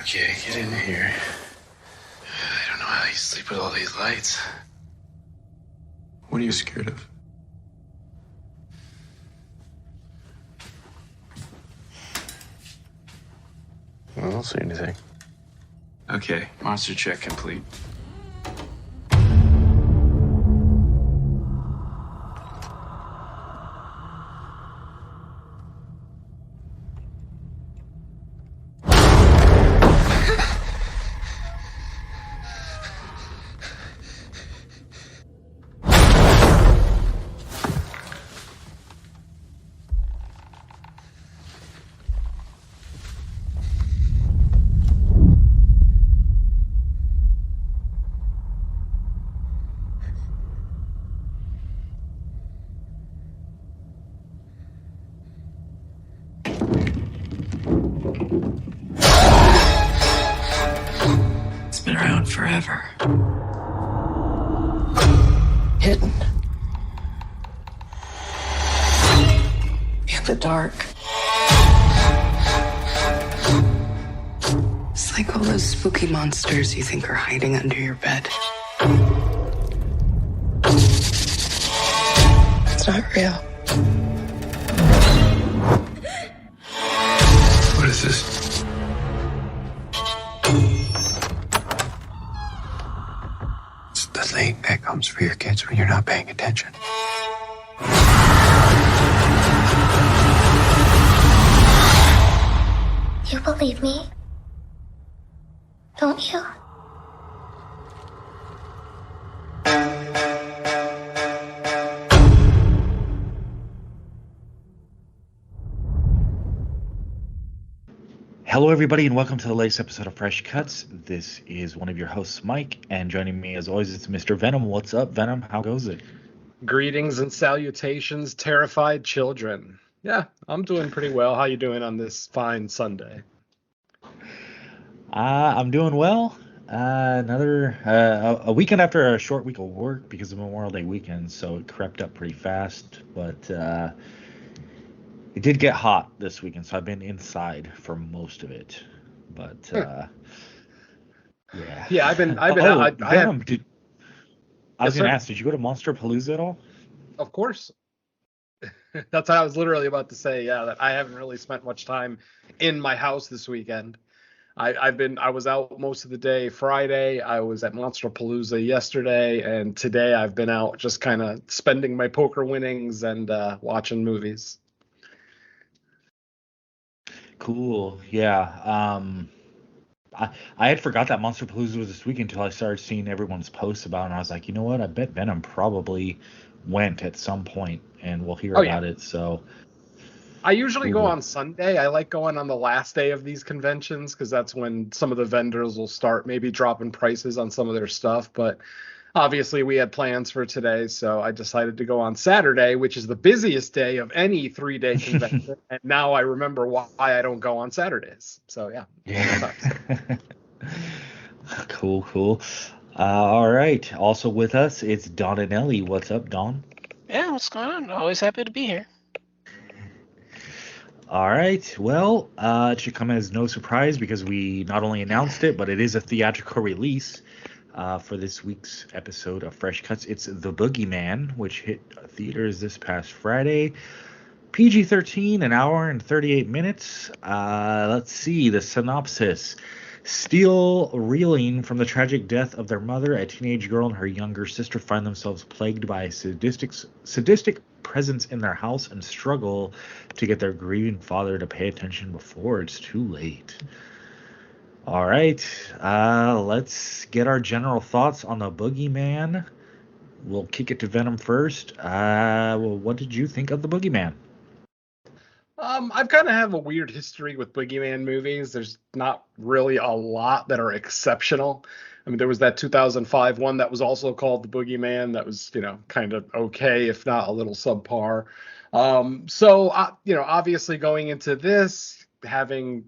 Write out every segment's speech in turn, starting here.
Okay, get in here. I don't know how you sleep with all these lights. What are you scared of? I don't see anything. Okay, monster check complete. It's been around forever. Hidden. In the dark. It's like all those spooky monsters you think are hiding under your bed. It's not real. What is this? It's the thing that comes for your kids when you're not paying attention. You believe me? Don't you? Hello, everybody, and welcome to the latest episode of Fresh Cuts. This is one of your hosts, Mike, and joining me, as always, it's Mr. Venom. What's up, Venom? How goes it? Greetings and salutations, terrified children. Yeah, I'm doing pretty well. How you doing on this fine Sunday? I'm doing well. A weekend after a short week of work because of Memorial Day weekend, so it crept up pretty fast. But it did get hot this weekend, so I've been inside for most of it. But yeah. Yeah, I've been Oh, out. Venom, I was Yes, gonna sir. ask, did you go to Monster Palooza at all? Of course. That's what I was literally about to say. Yeah, that I haven't really spent much time in my house this weekend. I was out most of the day Friday. I was at Monster Palooza yesterday, and today I've been out just kind of spending my poker winnings and watching movies. Cool. Yeah. I had forgot that Monster Palooza was this week until I started seeing everyone's posts about it, and I was like, you know what? I bet Venom probably went at some point, and we'll hear Oh yeah. about it. So I usually go cool. on Sunday. I like going on the last day of these conventions because that's when some of the vendors will start maybe dropping prices on some of their stuff. But obviously, we had plans for today, so I decided to go on Saturday, which is the busiest day of any 3-day convention. And now I remember why I don't go on Saturdays. So yeah, fun times. Yeah. Cool. All right. Also with us, it's Don and Ellie. What's up, Don? Yeah, what's going on? Always happy to be here. All right. Well, it should come as no surprise because we not only announced it, but it is a theatrical release for this week's episode of Fresh Cuts. It's The Boogeyman, which hit theaters this past Friday. PG-13, an hour and 38 minutes. Let's see the synopsis. Still reeling from the tragic death of their mother, a teenage girl and her younger sister find themselves plagued by a sadistic presence in their house and struggle to get their grieving father to pay attention before it's too late. All right, let's get our general thoughts on The Boogeyman. We'll kick it to Venom first. Well, what did you think of The Boogeyman? I've kind of have a weird history with Boogeyman movies. There's not really a lot that are exceptional. I mean, there was that 2005 one that was also called The Boogeyman that was, kind of okay, if not a little subpar. Obviously going into this, having,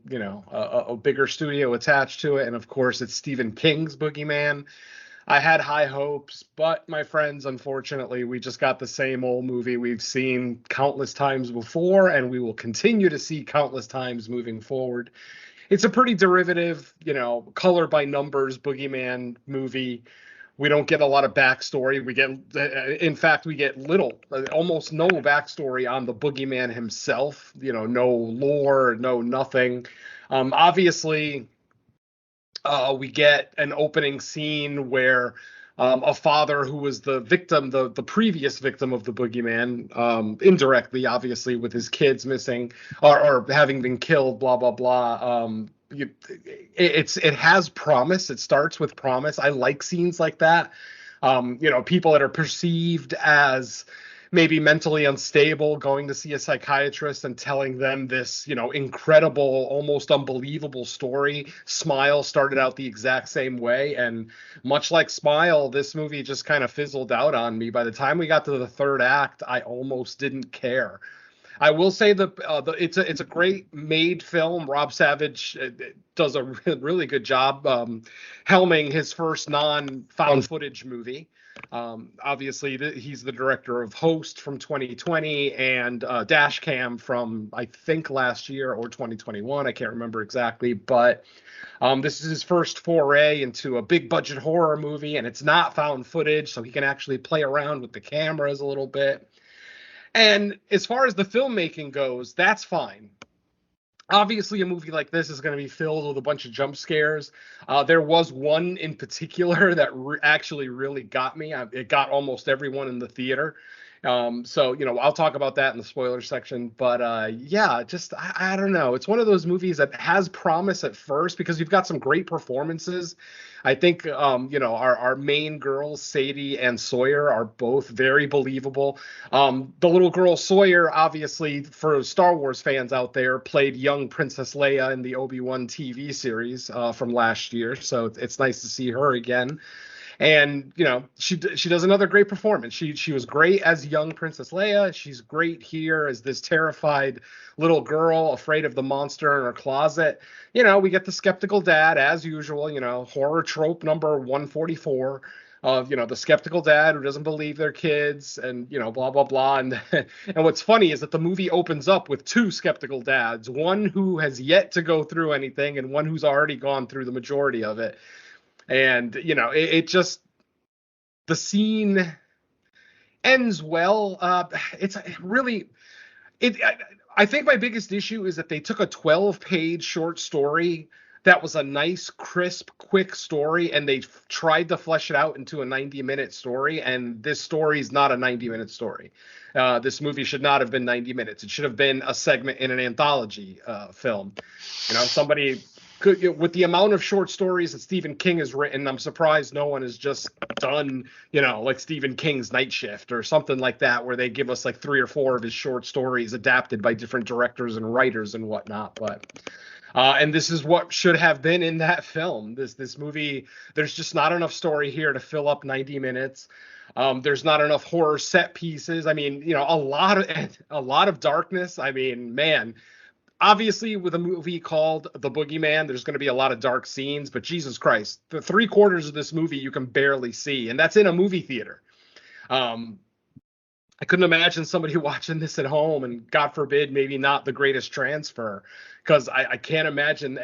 a bigger studio attached to it, and of course it's Stephen King's Boogeyman. I had high hopes, but my friends, unfortunately, we just got the same old movie we've seen countless times before, and we will continue to see countless times moving forward. It's a pretty derivative, color by numbers Boogeyman movie. We don't get a lot of backstory. In fact, we get little, almost no backstory on the Boogeyman himself. No lore, no nothing. Obviously, we get an opening scene where a father who was the victim, the previous victim of the Boogeyman, indirectly, obviously, with his kids missing or having been killed, blah blah blah. It has promise. It starts with promise. I like scenes like that. People that are perceived as maybe mentally unstable going to see a psychiatrist and telling them this, incredible, almost unbelievable story. Smile started out the exact same way, and much like Smile, this movie just kind of fizzled out on me. By the time we got to the third act, I almost didn't care. I will say it's a great made film. Rob Savage does a really good job helming his first non-found footage movie. Obviously, he's the director of Host from 2020 and Dashcam from, I think, last year or 2021. I can't remember exactly, but this is his first foray into a big budget horror movie, and it's not found footage, so he can actually play around with the cameras a little bit. And as far as the filmmaking goes, that's fine. Obviously, a movie like this is going to be filled with a bunch of jump scares. There was one in particular that actually really got me. It got almost everyone in the theater. So, I'll talk about that in the spoiler section. But yeah, just I don't know. It's one of those movies that has promise at first because you've got some great performances. I think, our main girls, Sadie and Sawyer, are both very believable. The little girl Sawyer, obviously, for Star Wars fans out there, played young Princess Leia in the Obi-Wan TV series from last year. So it's nice to see her again. And she does another great performance. She was great as young Princess Leia. She's great here as this terrified little girl afraid of the monster in her closet. We get the skeptical dad as usual. Horror trope number 144 of the skeptical dad who doesn't believe their kids and blah blah blah. And what's funny is that the movie opens up with two skeptical dads, one who has yet to go through anything and one who's already gone through the majority of it. And, it just, the scene ends well. It's really, I think my biggest issue is that they took a 12-page short story that was a nice, crisp, quick story, and they tried to flesh it out into a 90-minute story, and this story is not a 90-minute story. This movie should not have been 90 minutes. It should have been a segment in an anthology film. Somebody could, with the amount of short stories that Stephen King has written, I'm surprised no one has just done, like Stephen King's Night Shift or something like that, where they give us like 3 or 4 of his short stories adapted by different directors and writers and whatnot. But and this is what should have been in that film. This movie, there's just not enough story here to fill up 90 minutes. There's not enough horror set pieces. I mean, a lot of darkness. I mean, man. Obviously, with a movie called The Boogeyman, there's going to be a lot of dark scenes, but Jesus Christ, the 3/4 of this movie you can barely see, and that's in a movie theater. I couldn't imagine somebody watching this at home, and God forbid, maybe not the greatest transfer, because I can't imagine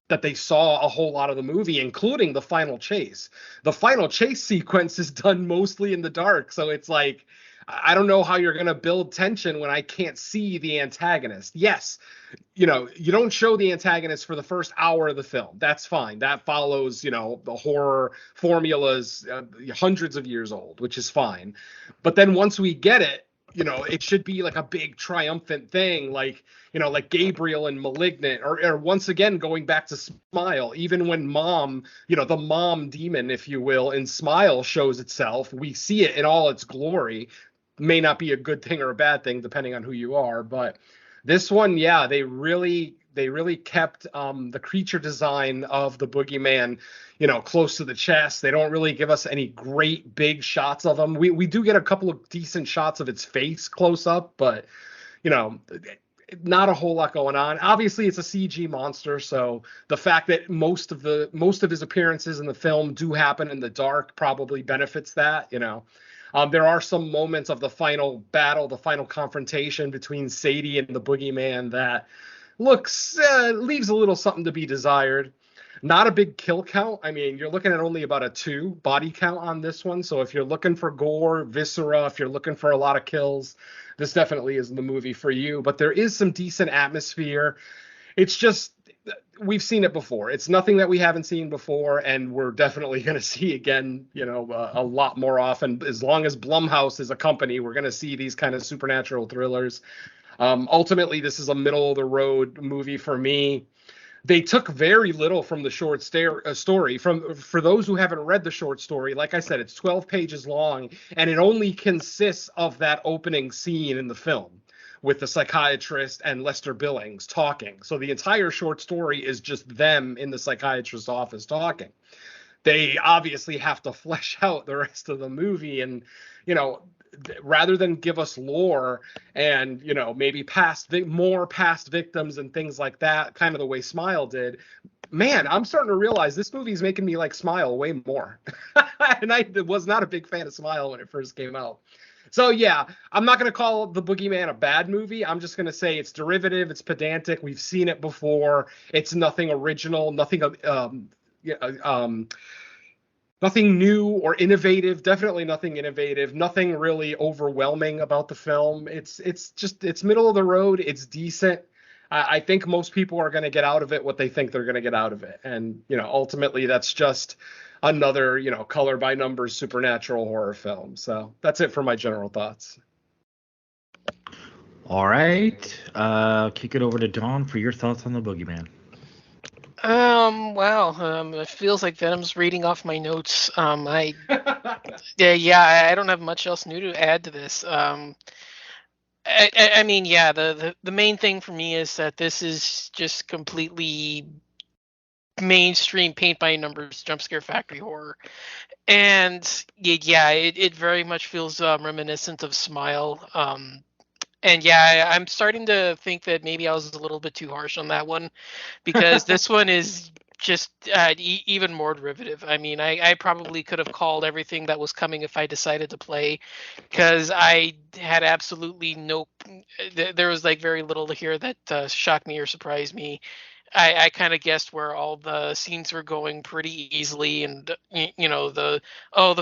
that they saw a whole lot of the movie, including the final chase. The final chase sequence is done mostly in the dark, so it's like, I don't know how you're going to build tension when I can't see the antagonist. Yes, you don't show the antagonist for the first hour of the film. That's fine. That follows, the horror formulas hundreds of years old, which is fine. But then once we get it, it should be like a big triumphant thing, like Gabriel in Malignant, or once again, going back to Smile, even when mom, the mom demon, if you will, in Smile shows itself, we see it in all its glory. May not be a good thing or a bad thing, depending on who you are. But this one, yeah, they really kept the creature design of the Boogeyman, close to the chest. They don't really give us any great big shots of him. We do get a couple of decent shots of its face close up, but not a whole lot going on. Obviously, it's a CG monster, so the fact that most of his appearances in the film do happen in the dark probably benefits that. There are some moments of the final battle, the final confrontation between Sadie and the Boogeyman that leaves a little something to be desired. Not a big kill count. I mean, you're looking at only about a 2 body count on this one. So if you're looking for gore, viscera, if you're looking for a lot of kills, this definitely isn't the movie for you. But there is some decent atmosphere. It's just, we've seen it before. It's nothing that we haven't seen before, and we're definitely going to see again, a lot more often. As long as Blumhouse is a company, we're going to see these kind of supernatural thrillers. Ultimately, this is a middle of the road movie for me. They took very little from the short story. For those who haven't read the short story, like I said, it's 12 pages long, and it only consists of that opening scene in the film with the psychiatrist and Lester Billings talking. So the entire short story is just them in the psychiatrist's office talking. They obviously have to flesh out the rest of the movie, and rather than give us lore and maybe more past victims and things like that, kind of the way Smile did. Man, I'm starting to realize this movie is making me like Smile way more. And I was not a big fan of Smile when it first came out. So yeah, I'm not going to call The Boogeyman a bad movie. I'm just going to say it's derivative, it's pedantic. We've seen it before. It's nothing original, nothing nothing new or innovative. Definitely nothing innovative. Nothing really overwhelming about the film. It's middle of the road. It's decent. I think most people are going to get out of it what they think they're going to get out of it. And, ultimately that's just another, color by numbers supernatural horror film. So that's it for my general thoughts. All right. Kick it over to Dawn for your thoughts on The Boogeyman. Wow. It feels like Venom's reading off my notes. I don't have much else new to add to this. I mean, yeah, the main thing for me is that this is just completely mainstream paint by numbers jump scare factory horror, and yeah, it very much feels reminiscent of Smile. And yeah, I'm starting to think that maybe I was a little bit too harsh on that one, because this one is just even more derivative. I mean, I probably could have called everything that was coming if I decided to play, because I had absolutely no. There was like very little here that shocked me or surprised me. I kind of guessed where all the scenes were going pretty easily, and the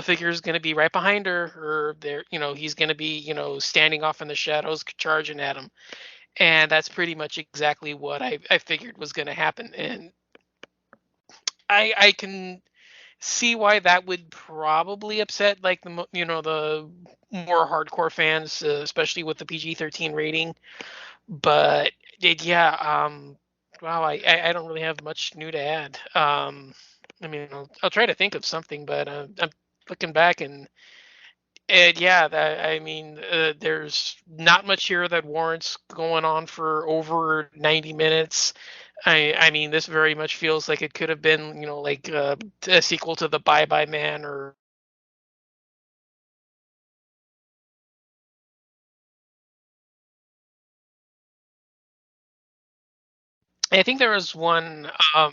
figure is going to be right behind her, or there, he's going to be standing off in the shadows charging at him, and that's pretty much exactly what I figured was going to happen. And I can see why that would probably upset like the more hardcore fans, especially with the PG-13 rating. But yeah, wow, I don't really have much new to add. I mean, I'll try to think of something, but I'm looking back, and yeah, I mean, there's not much here that warrants going on for over 90 minutes. I mean, this very much feels like it could have been, like a sequel to the Bye Bye Man, or I think there was one. I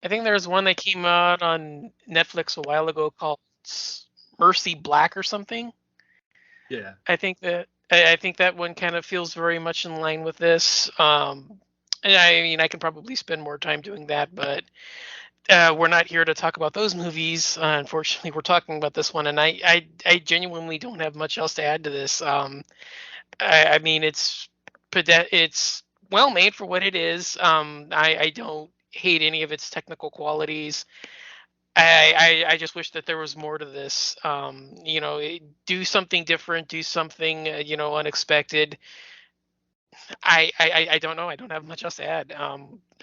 think there was one that came out on Netflix a while ago called Mercy Black or something. Yeah. I think that one kind of feels very much in line with this. And I mean, I can probably spend more time doing that, but we're not here to talk about those movies. Unfortunately, we're talking about this one, and I genuinely don't have much else to add to this. I mean, it's well made for what it is. I don't hate any of its technical qualities. I just wish that there was more to this. Do something different, do something unexpected. I don't know. I don't have much else to add.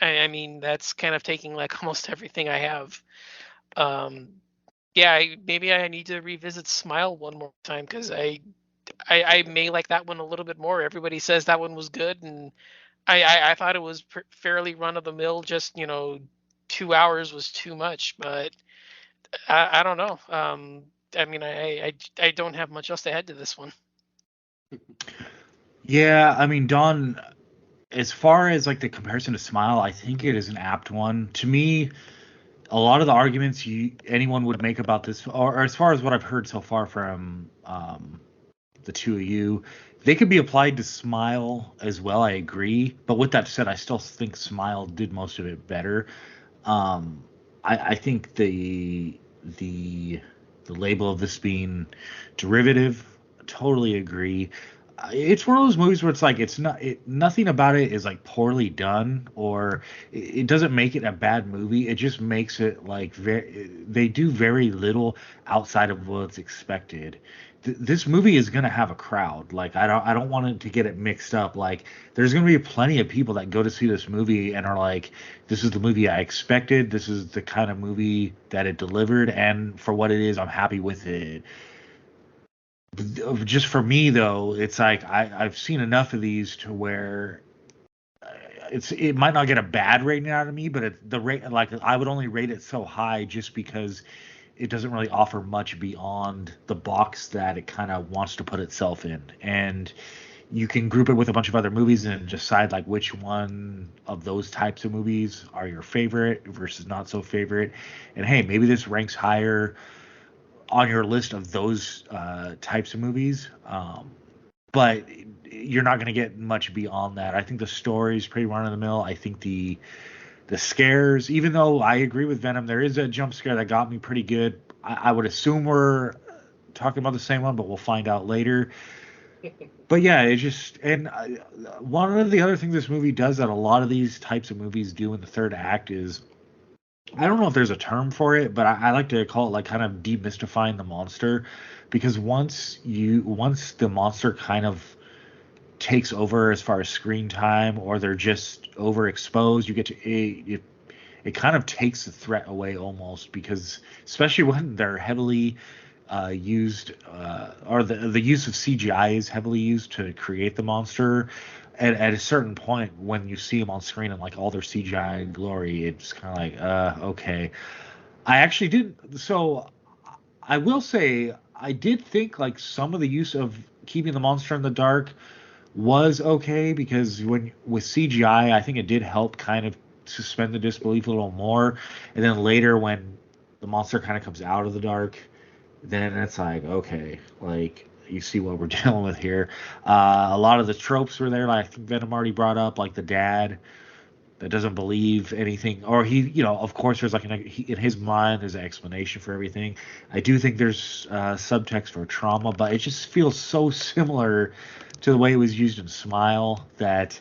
I mean, that's kind of taking like almost everything I have. Um, yeah, maybe I need to revisit Smile one more time, because I may like that one a little bit more. Everybody says that one was good, and I thought it was fairly run of the mill. Just 2 hours was too much, but I don't know. I mean, I don't have much else to add to this one. Yeah, I mean, Dawn, as far as like the comparison to Smile, I think it is an apt one. To me, a lot of the arguments anyone would make about this, or as far as what I've heard so far from the two of you, they could be applied to Smile as well. I agree, but with that said, I still think Smile did most of it better. Um, I think the the label of this being derivative, totally agree. It's one of those movies where it's like nothing about it is like poorly done, or it doesn't make it a bad movie. It just makes it like they do very little outside of what's expected. This movie is gonna have a crowd. Like I don't want it to get it mixed up. Like there's gonna be plenty of people that go to see this movie and are like, this is the movie I expected. This is the kind of movie that it delivered, and for what it is, I'm happy with it. Just for me though, it's like I've seen enough of these to where it might not get a bad rating out of me, but the rate, like I would only rate it so high just because it doesn't really offer much beyond the box that it kind of wants to put itself in. And you can group it with a bunch of other movies and decide like which one of those types of movies are your favorite versus not so favorite. And hey, maybe this ranks higher on your list of those types of movies. But you're not going to get much beyond that. I think the story is pretty run of the mill. I think the scares, even though I agree with Venom, there is a jump scare that got me pretty good. I would assume we're talking about the same one, but we'll find out later. But yeah, it just and one of the other things this movie does that a lot of these types of movies do in the third act is I don't know if there's a term for it, but I like to call it like kind of demystifying the monster, because once the monster kind of takes over as far as screen time, or they're just overexposed, you get to it kind of takes the threat away almost, because especially when they're heavily used, or the use of CGI is heavily used to create the monster. At a certain point, when you see them on screen and like all their CGI glory, it's kind of like, okay. I actually did. So I will say I did think like some of the use of keeping the monster in the dark was okay, because when with CGI, I think it did help kind of suspend the disbelief a little more. And then later, when the monster kind of comes out of the dark, then it's like, okay, like you see what we're dealing with here. A lot of the tropes were there, like I think Venom already brought up, like the dad that doesn't believe anything, or of course, there's like in his mind, there's an explanation for everything. I do think there's subtext for trauma, but it just feels so similar to the way it was used in Smile that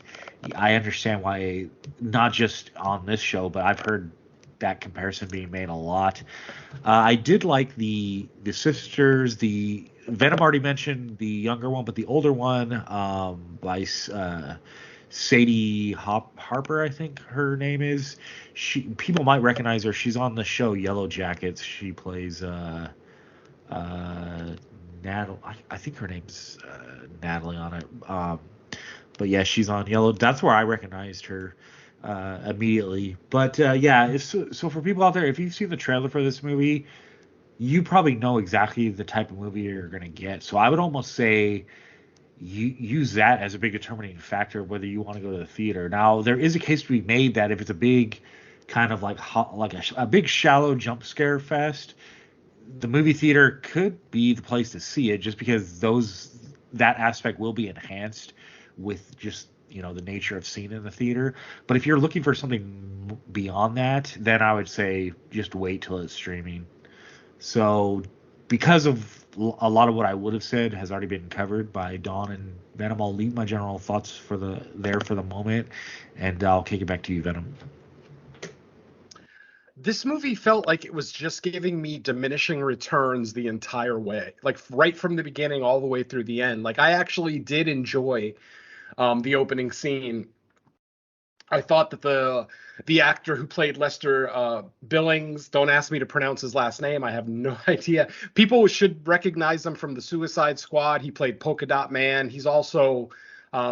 I understand why, not just on this show, but I've heard that comparison being made a lot. I did like the sisters. The Venom already mentioned the younger one, but the older one, by Sadie Harper, I think her name is. People might recognize her. She's on the show Yellow Jackets. She plays Natalie. I think her name's Natalie on it. But yeah, she's on Yellow. That's where I recognized her immediately. But yeah, so for people out there, if you've seen the trailer for this movie, you probably know exactly the type of movie you're gonna get. So I would almost say you use that as a big determining factor whether you want to go to the theater. Now, there is a case to be made that if it's a big kind of like a big shallow jump scare fest, the movie theater could be the place to see it, just because that aspect will be enhanced with just the nature of seeing it in the theater. But if you're looking for something beyond that, then I would say just wait till it's streaming. So, because of a lot of what I would have said has already been covered by Dawn and Venom, I'll leave my general thoughts for the moment, and I'll kick it back to you, Venom. This movie felt like it was just giving me diminishing returns the entire way, like right from the beginning all the way through the end. Like I actually did enjoy the opening scene. I thought that the actor who played Lester Billings, don't ask me to pronounce his last name, I have no idea. People should recognize him from the Suicide Squad. He played Polka Dot Man. He's also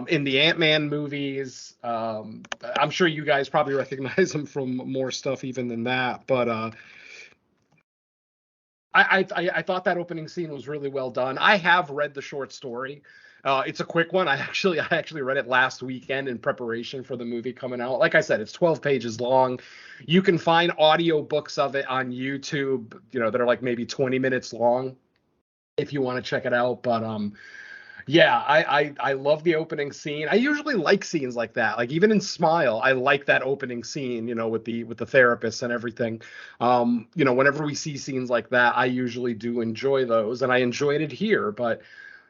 in the Ant-Man movies. I'm sure you guys probably recognize him from more stuff even than that. But I thought that opening scene was really well done. I have read the short story. It's a quick one. I actually read it last weekend in preparation for the movie coming out. Like I said, it's 12 pages long. You can find audio books of it on YouTube, that are like maybe 20 minutes long if you want to check it out. But yeah, I love the opening scene. I usually like scenes like that. Like even in Smile, I like that opening scene, with the therapist and everything. Whenever we see scenes like that, I usually do enjoy those, and I enjoyed it here. But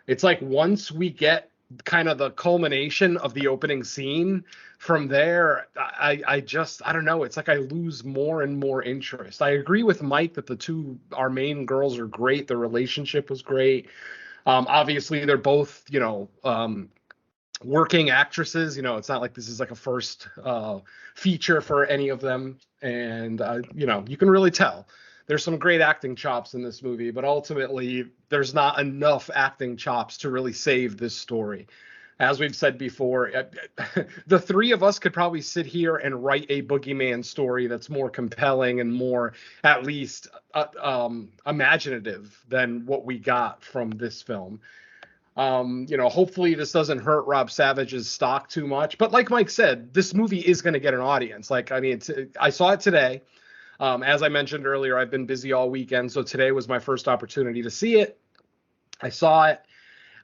it's like once we get kind of the culmination of the opening scene, from there, I don't know. It's like I lose more and more interest. I agree with Mike that our main girls are great. The relationship was great. Obviously, they're both, working actresses. It's not like this is like a first feature for any of them. And, you can really tell there's some great acting chops in this movie, but ultimately there's not enough acting chops to really save this story. As we've said before, the three of us could probably sit here and write a Boogeyman story that's more compelling and more, at least, imaginative than what we got from this film. Hopefully this doesn't hurt Rob Savage's stock too much. But like Mike said, this movie is going to get an audience. Like, I mean, I saw it today. As I mentioned earlier, I've been busy all weekend, so today was my first opportunity to see it. I saw it.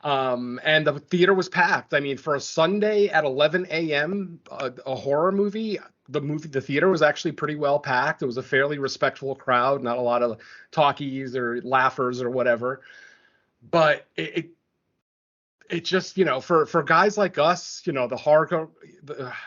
And the theater was packed. I mean, for a Sunday at 11 a.m., a horror movie, the theater was actually pretty well packed. It was a fairly respectful crowd, not a lot of talkies or laughers or whatever. But it just, for guys like us, the hardcore,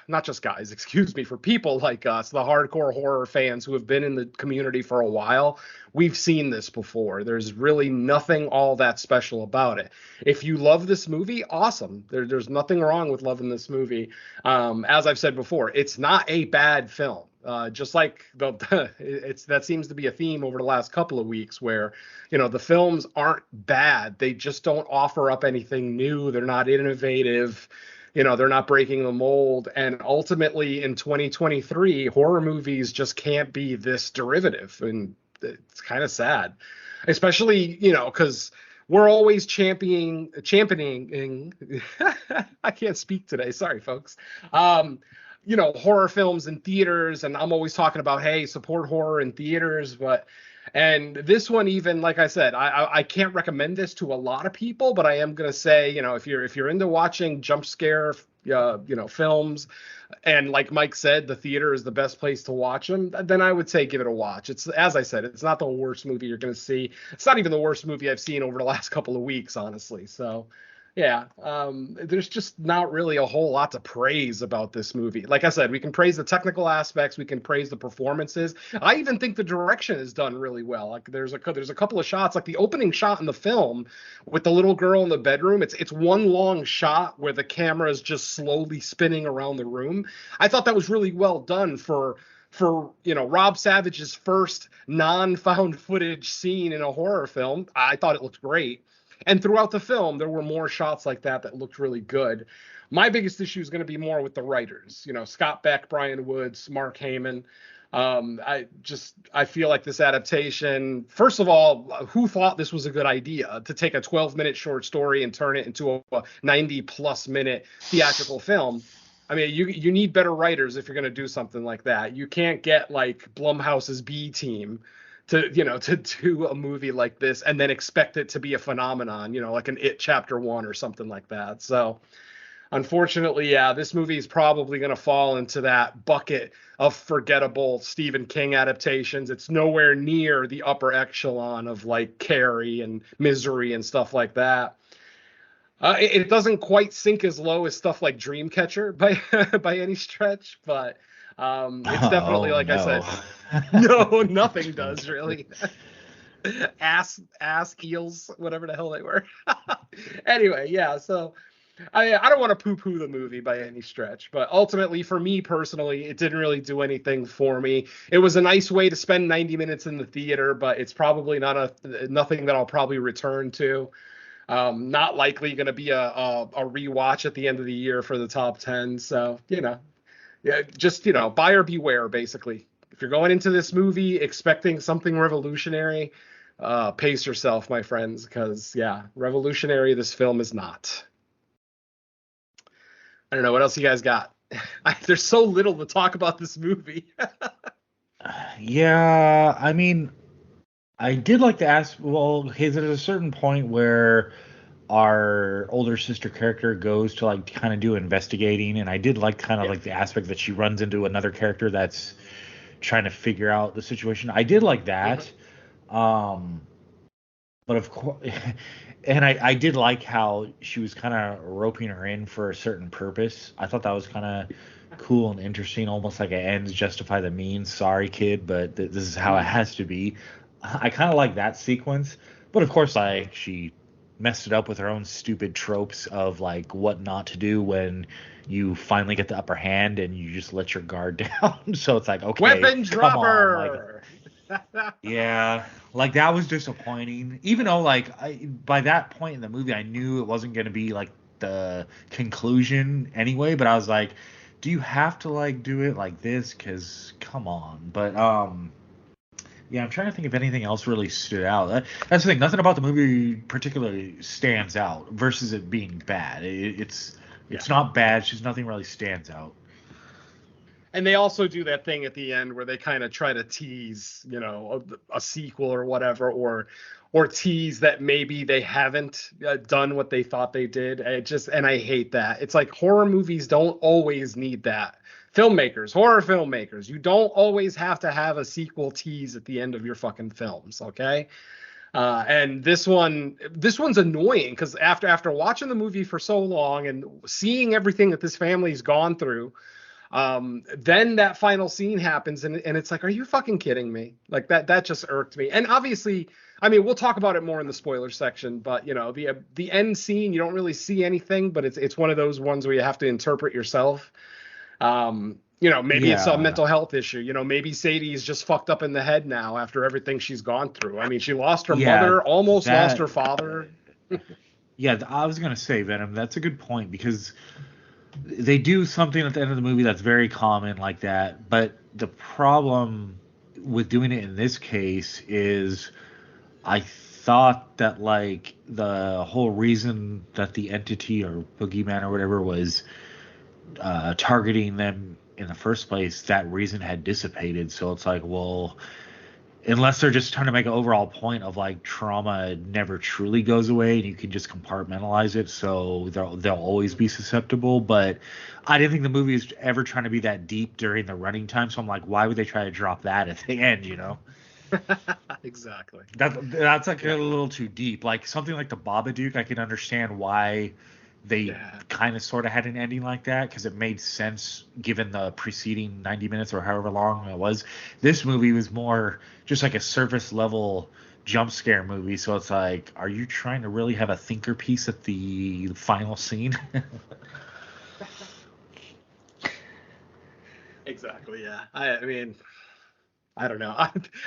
not just guys, excuse me, for people like us, the hardcore horror fans who have been in the community for a while, we've seen this before. There's really nothing all that special about it. If you love this movie, awesome. There's nothing wrong with loving this movie. As I've said before, it's not a bad film. Just like that seems to be a theme over the last couple of weeks where, the films aren't bad. They just don't offer up anything new. They're not innovative. They're not breaking the mold. And ultimately in 2023, horror movies just can't be this derivative. And it's kind of sad, especially, because we're always championing, I can't speak today. Sorry, folks. Horror films in theaters, and I'm always talking about, hey, support horror in theaters. And this one, even like I said, I can't recommend this to a lot of people, but I am gonna say, if you're into watching jump scare, films, and like Mike said, the theater is the best place to watch them, then I would say give it a watch. It's, as I said, it's not the worst movie you're gonna see. It's not even the worst movie I've seen over the last couple of weeks, honestly. So. Yeah, there's just not really a whole lot to praise about this movie. Like I said, we can praise the technical aspects, we can praise the performances. I even think the direction is done really well. Like there's a couple of shots, like the opening shot in the film with the little girl in the bedroom. It's one long shot where the camera is just slowly spinning around the room. I thought that was really well done for Rob Savage's first non-found footage scene in a horror film. I thought it looked great. And throughout the film, there were more shots like that looked really good. My biggest issue is going to be more with the writers. Scott Beck, Brian Woods, Mark Heyman. I feel like this adaptation, first of all, who thought this was a good idea to take a 12-minute short story and turn it into a 90-plus minute theatrical film? I mean, you need better writers if you're going to do something like that. You can't get like Blumhouse's B team to do a movie like this and then expect it to be a phenomenon, like an It Chapter 1 or something like that. So unfortunately, yeah, this movie is probably going to fall into that bucket of forgettable Stephen King adaptations. It's nowhere near the upper echelon of like Carrie and Misery and stuff like that. It doesn't quite sink as low as stuff like Dreamcatcher by any stretch, but it's definitely, like I said, no, nothing does really. ass eels, whatever the hell they were. Anyway, yeah, so I don't want to poo-poo the movie by any stretch, but ultimately for me personally, it didn't really do anything for me. It was a nice way to spend 90 minutes in the theater, but it's probably nothing that I'll probably return to. Not likely going to be a rewatch at the end of the year for the top 10. So, yeah, just, buyer beware, basically. If you're going into this movie expecting something revolutionary, pace yourself, my friends, because, yeah, revolutionary this film is not. I don't know what else you guys got. There's so little to talk about this movie. Yeah, I mean, I did like to ask. Well, there's a certain point where our older sister character goes to like kind of do investigating, and I did like kind of Yeah. like the aspect that she runs into another character that's trying to figure out the situation. I did like that. Um, but of course, and I did like how she was kind of roping her in for a certain purpose. I thought that was kind of cool and interesting, almost like an ends justify the means. Sorry, kid, but this is how it has to be. I kind of like that sequence, but of course, like she messed it up with her own stupid tropes of like what not to do when you finally get the upper hand and you just let your guard down. So it's like, okay, Weapon come on, like, dropper. yeah, like that was disappointing. Even though like by that point in the movie I knew it wasn't going to be like the conclusion anyway, but I was like, do you have to like do it like this? Cause come on. But yeah, I'm trying to think if anything else really stood out. That's the thing. Nothing about the movie particularly stands out versus it being bad. It's not bad. It's just nothing really stands out. And they also do that thing at the end where they kind of try to tease, a sequel or whatever, or tease that maybe they haven't done what they thought they did. And I hate that. It's like horror movies don't always need that. Horror filmmakers, you don't always have to have a sequel tease at the end of your fucking films, okay? And this one's annoying because after watching the movie for so long and seeing everything that this family's gone through, then that final scene happens and it's like, are you fucking kidding me? Like that just irked me. And obviously, I mean, we'll talk about it more in the spoiler section, but the end scene, you don't really see anything, but it's one of those ones where you have to interpret yourself. Maybe it's a Yeah. mental health issue. Maybe Sadie's just fucked up in the head now after everything she's gone through. I mean, she lost her Yeah, mother, almost lost that her father. yeah, I was gonna say Venom. That's a good point because they do something at the end of the movie that's very common like that. But the problem with doing it in this case is I thought that like the whole reason that the entity or boogeyman or whatever was targeting them in the first place, that reason had dissipated. So it's like, well, unless they're just trying to make an overall point of like trauma never truly goes away and you can just compartmentalize it, so they'll always be susceptible. But I didn't think the movie was ever trying to be that deep during the running time, so I'm like, why would they try to drop that at the end, Exactly. that's like a little too deep. Like something like the Babadook, I can understand why they kind of sort of had an ending like that because it made sense given the preceding 90 minutes or however long it was. This movie was more just like a surface level jump scare movie, so it's like, are you trying to really have a thinker piece at the final scene? Exactly. Yeah. I mean, I don't know.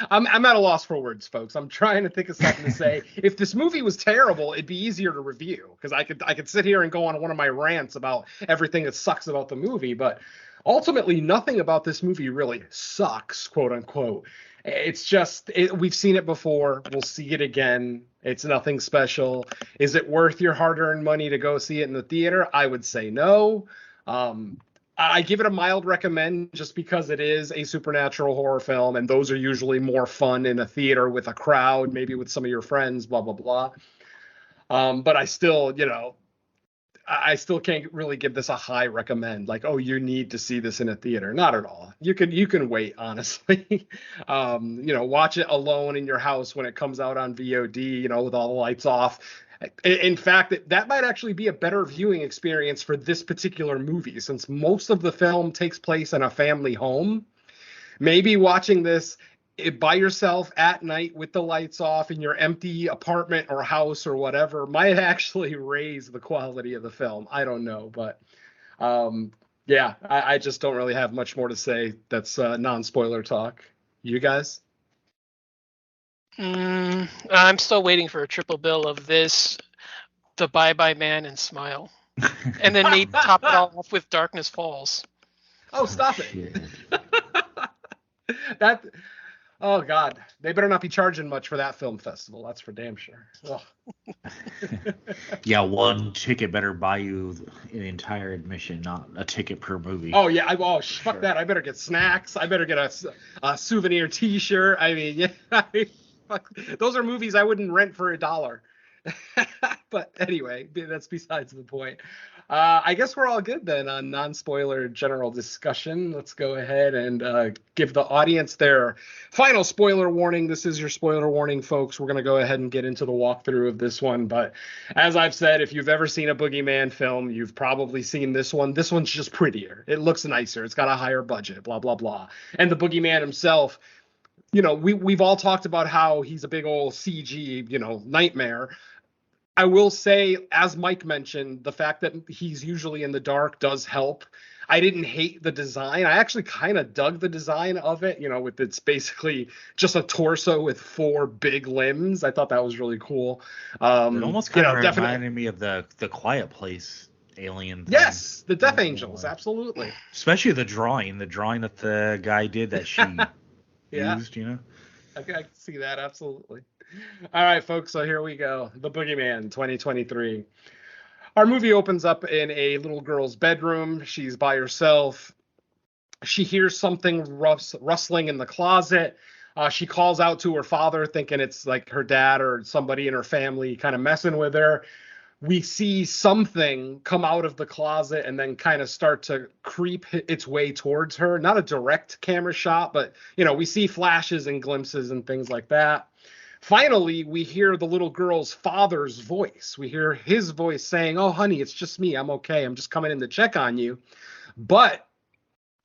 I'm at a loss for words, folks. I'm trying to think of something to say. If this movie was terrible, it'd be easier to review because I could sit here and go on one of my rants about everything that sucks about the movie. But ultimately, nothing about this movie really sucks, quote unquote. It's just we've seen it before. We'll see it again. It's nothing special. Is it worth your hard-earned money to go see it in the theater? I would say no. I give it a mild recommend just because it is a supernatural horror film, and those are usually more fun in a theater with a crowd, maybe with some of your friends, blah, blah, blah. But I still, I still can't really give this a high recommend. Like, oh, you need to see this in a theater. Not at all. You can wait, honestly. Watch it alone in your house when it comes out on VOD, with all the lights off. In fact, that might actually be a better viewing experience for this particular movie, since most of the film takes place in a family home. Maybe watching this by yourself at night with the lights off in your empty apartment or house or whatever might actually raise the quality of the film. I don't know, but yeah, I just don't really have much more to say that's non-spoiler talk. You guys? I'm still waiting for a triple bill of this, The Bye Bye Man, and Smile. And then maybe top it all off with Darkness Falls. Oh, stop it. That Oh God, they better not be charging much for that film festival. That's for damn sure. Ugh. Yeah, one ticket better buy you an entire admission, not a ticket per movie. Oh yeah, fuck that. I better get snacks. I better get a souvenir T-shirt. I mean, yeah, fuck. Those are movies I wouldn't rent for $1. But anyway, that's besides the point. I guess we're all good then on non-spoiler general discussion. Let's go ahead and give the audience their final spoiler warning. This is your spoiler warning, folks. We're going to go ahead and get into the walkthrough of this one. But as I've said, if you've ever seen a Boogeyman film, you've probably seen this one. This one's just prettier. It looks nicer. It's got a higher budget, blah, blah, blah. And the Boogeyman himself, you know, we've all talked about how he's a big old CG, you know, nightmare. I will say, as Mike mentioned, the fact that he's usually in the dark does help. I didn't hate the design. I actually kind of dug the design of it, you know, with it's basically just a torso with 4 big limbs. I thought that was really cool. It almost kind of definitely reminded me of the Quiet Place alien thing. Yes, the Death Angels, absolutely. Especially the drawing that the guy did that she used, you know? I can see that, absolutely. All right, folks, so here we go. The Boogeyman 2023. Our movie opens up in a little girl's bedroom. She's by herself. She hears something rustling in the closet. She calls out to her father, thinking it's like her dad or somebody in her family kind of messing with her. We see something come out of the closet and then kind of start to creep its way towards her. Not a direct camera shot, but, you know, we see flashes and glimpses and things like that. Finally, we hear the little girl's father's voice. We hear his voice saying, "Oh, honey, it's just me. I'm okay. I'm just coming in to check on you." But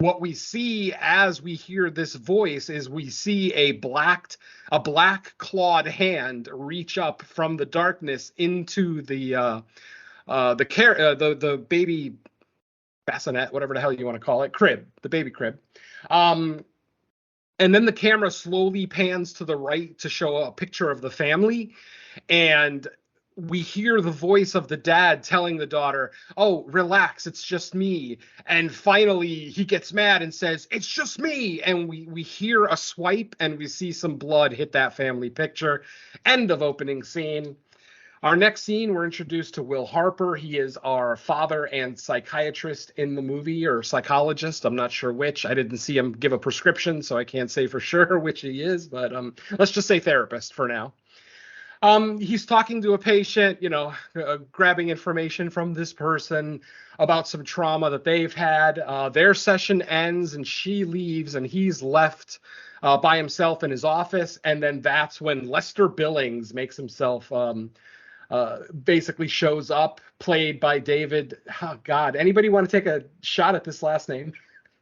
what we see as we hear this voice is we see a black clawed hand reach up from the darkness into the baby bassinet, whatever the hell you want to call it, crib, the baby crib. And then the camera slowly pans to the right to show a picture of the family. And we hear the voice of the dad telling the daughter, "Oh, relax, it's just me." And finally, he gets mad and says, "It's just me." And we hear a swipe and we see some blood hit that family picture. End of opening scene. Our next scene, we're introduced to Will Harper. He is our father and psychiatrist in the movie, or psychologist. I'm not sure which. I didn't see him give a prescription, so I can't say for sure which he is, but let's just say therapist for now. He's talking to a patient, you know, grabbing information from this person about some trauma that they've had. Their session ends and she leaves and he's left by himself in his office. And then that's when Lester Billings makes himself basically shows up, played by David. Oh God, anybody want to take a shot at this last name?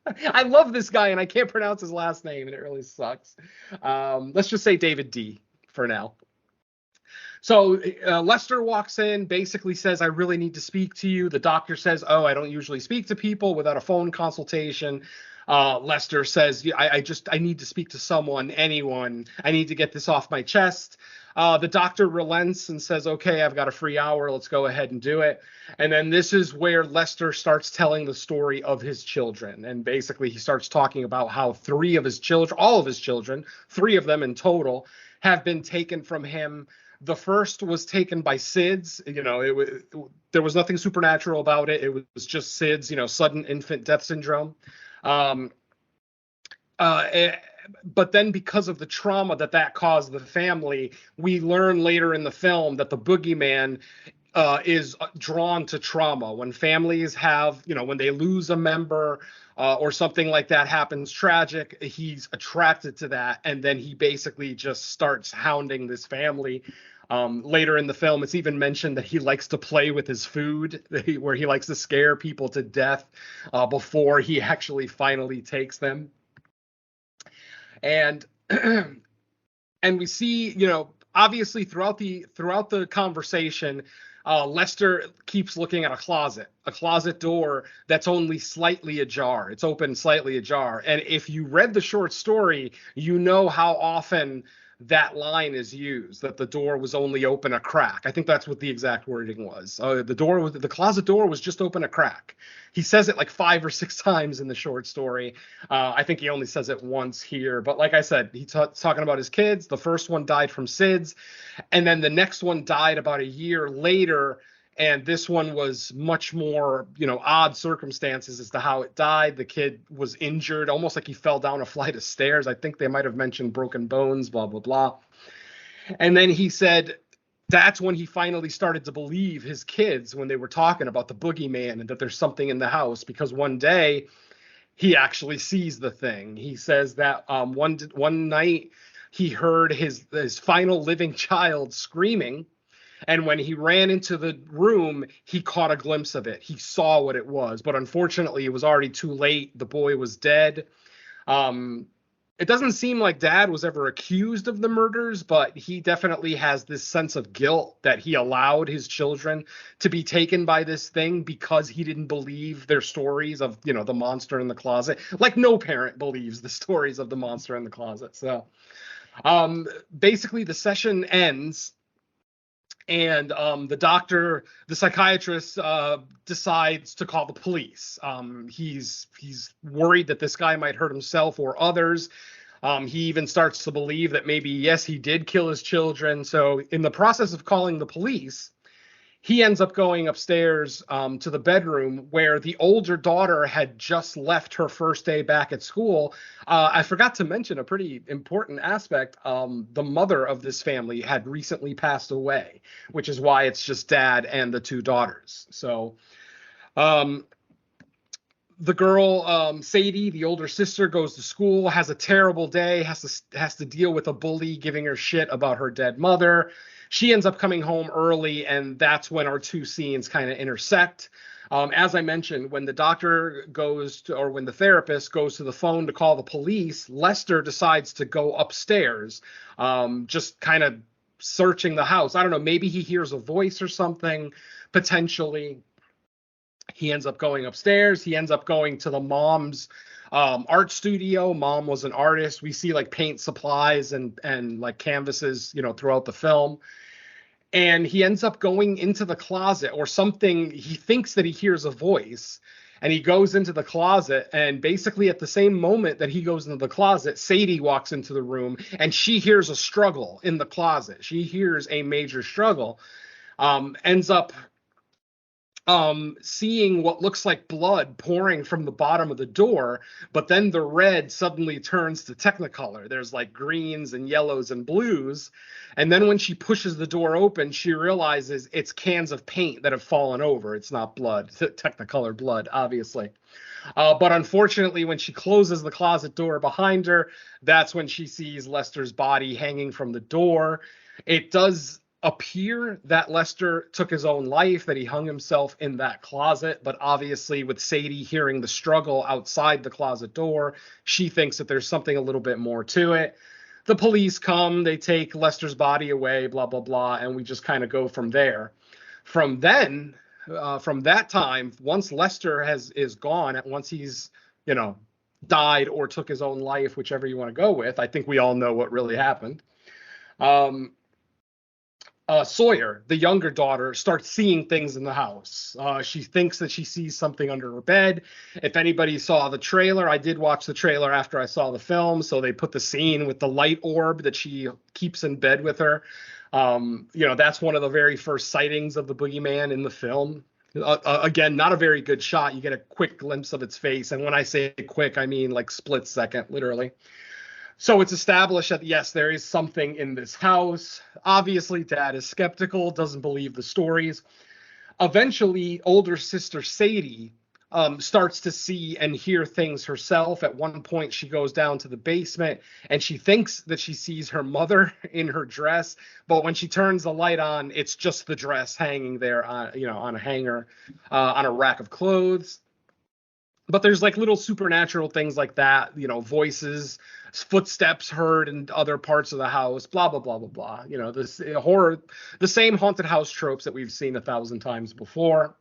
I love this guy and I can't pronounce his last name and it really sucks. Let's just say David D for now. So Lester walks in, basically says, "I really need to speak to you." The doctor says, "Oh, I don't usually speak to people without a phone consultation." Lester says, I need to speak to someone, anyone. I need to get this off my chest. The doctor relents and says, "Okay, I've got a free hour. Let's go ahead and do it." And then this is where Lester starts telling the story of his children. And basically he starts talking about how all of his children, 3 of them in total, have been taken from him. The first was taken by SIDS. You know, there was nothing supernatural about it. It was just SIDS, you know, sudden infant death syndrome. But then because of the trauma that caused the family, we learn later in the film that the Boogeyman is drawn to trauma. When families have, you know, when they lose a member or something like that happens tragic, he's attracted to that. And then he basically just starts hounding this family. Later in the film, it's even mentioned that he likes to play with his food, where he likes to scare people to death before he actually finally takes them. And and we see, you know, obviously throughout the conversation, Lester keeps looking at a closet door that's only slightly ajar. It's open slightly ajar. And if you read the short story, you know how often that line is used, that the door was only open a crack. I think that's what the exact wording was. The closet door was just open a crack. He says it like 5 or 6 times in the short story. I think he only says it once here. But like I said, he's talking about his kids. The first one died from SIDS, and then the next one died about a year later. And this one was much more, odd circumstances as to how it died. The kid was injured, almost like he fell down a flight of stairs. I think they might have mentioned broken bones, blah, blah, blah. And then he said that's when he finally started to believe his kids when they were talking about the boogeyman and that there's something in the house, because one day he actually sees the thing. He says that one night he heard his final living child screaming. And when he ran into the room, he caught a glimpse of it. He saw what it was. But unfortunately, it was already too late. The boy was dead. It doesn't seem like Dad was ever accused of the murders, but he definitely has this sense of guilt that he allowed his children to be taken by this thing because he didn't believe their stories of, the monster in the closet. Like no parent believes the stories of the monster in the closet. So basically the session ends. And the psychiatrist decides to call the police. He's worried that this guy might hurt himself or others. He even starts to believe that maybe, yes, he did kill his children. So in the process of calling the police, he ends up going upstairs to the bedroom where the older daughter had just left her first day back at school. I forgot to mention a pretty important aspect. The mother of this family had recently passed away, which is why it's just Dad and the 2 daughters. So the girl, Sadie, the older sister, goes to school, has a terrible day, has to deal with a bully giving her shit about her dead mother. She ends up coming home early, and that's when our 2 scenes kind of intersect. As I mentioned, when the doctor when the therapist goes to the phone to call the police, Lester decides to go upstairs, just kind of searching the house. I don't know, maybe he hears a voice or something, potentially. He ends up going upstairs. He ends up going to the mom's art studio. Mom was an artist. We see like paint supplies and like canvases, throughout the film. And he ends up going into the closet or something. He thinks that he hears a voice, and he goes into the closet. And basically at the same moment that he goes into the closet, Sadie walks into the room, and she hears a struggle in the closet. She hears a major struggle, ends up seeing what looks like blood pouring from the bottom of the door, but then the red suddenly turns to Technicolor. There's like greens and yellows and blues. And then when she pushes the door open, she realizes it's cans of paint that have fallen over. It's not blood, Technicolor blood, obviously. But unfortunately, when she closes the closet door behind her, that's when she sees Lester's body hanging from the door. It does appear that Lester took his own life, that he hung himself in that closet, but obviously with Sadie hearing the struggle outside the closet door, she thinks that there's something a little bit more to it. The police come, they take Lester's body away, blah, blah, blah, and we just kind of go from there. From that time, once Lester is gone, once he's, died or took his own life, whichever you want to go with, I think we all know what really happened. Sawyer, the younger daughter, starts seeing things in the house. She thinks that she sees something under her bed. If anybody saw the trailer, I did watch the trailer after I saw the film, so they put the scene with the light orb that she keeps in bed with her. That's one of the very first sightings of the boogeyman in the film. Again, not a very good shot. You get a quick glimpse of its face, and when I say quick, I mean like split second, literally. So it's established that, yes, there is something in this house. Obviously, Dad is skeptical, doesn't believe the stories. Eventually, older sister Sadie starts to see and hear things herself. At one point, she goes down to the basement, and she thinks that she sees her mother in her dress. But when she turns the light on, it's just the dress hanging there on a hanger, on a rack of clothes. But there's like little supernatural things like that, voices, footsteps heard in other parts of the house, blah, blah, blah, blah, blah. This horror, the same haunted house tropes that we've seen 1,000 times before.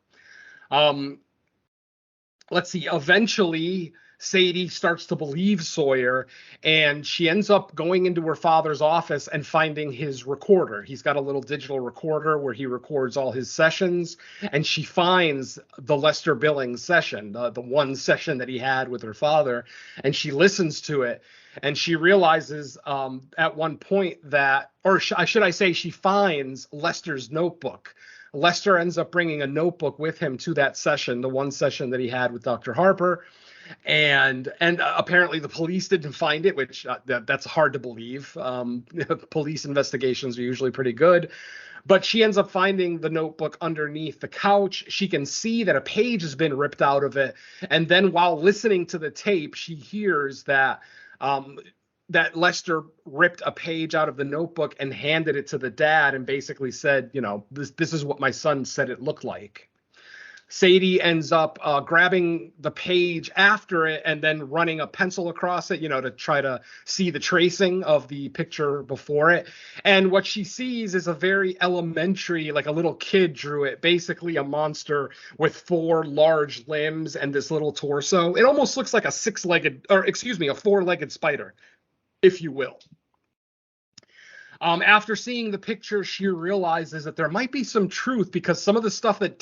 Let's see. Eventually, Sadie starts to believe Sawyer, and she ends up going into her father's office and finding his recorder. He's got a little digital recorder where he records all his sessions, and she finds the Lester Billings session, the one session that he had with her father, and she listens to it, and she realizes at one point that, or should I say, she finds Lester's notebook. Lester ends up bringing a notebook with him to that session, the one session that he had with Dr. Harper. And apparently the police didn't find it, which that's hard to believe. Police investigations are usually pretty good. But she ends up finding the notebook underneath the couch. She can see that a page has been ripped out of it. And then while listening to the tape, she hears that that Lester ripped a page out of the notebook and handed it to the dad and basically said, you know, this is what my son said it looked like. Sadie ends up grabbing the page after it and then running a pencil across it, you know, to try to see the tracing of the picture before it. And what she sees is a very elementary, like a little kid drew it, basically a monster with 4 large limbs and this little torso. It almost looks like a a 4-legged spider, if you will. After seeing the picture, she realizes that there might be some truth, because some of the stuff that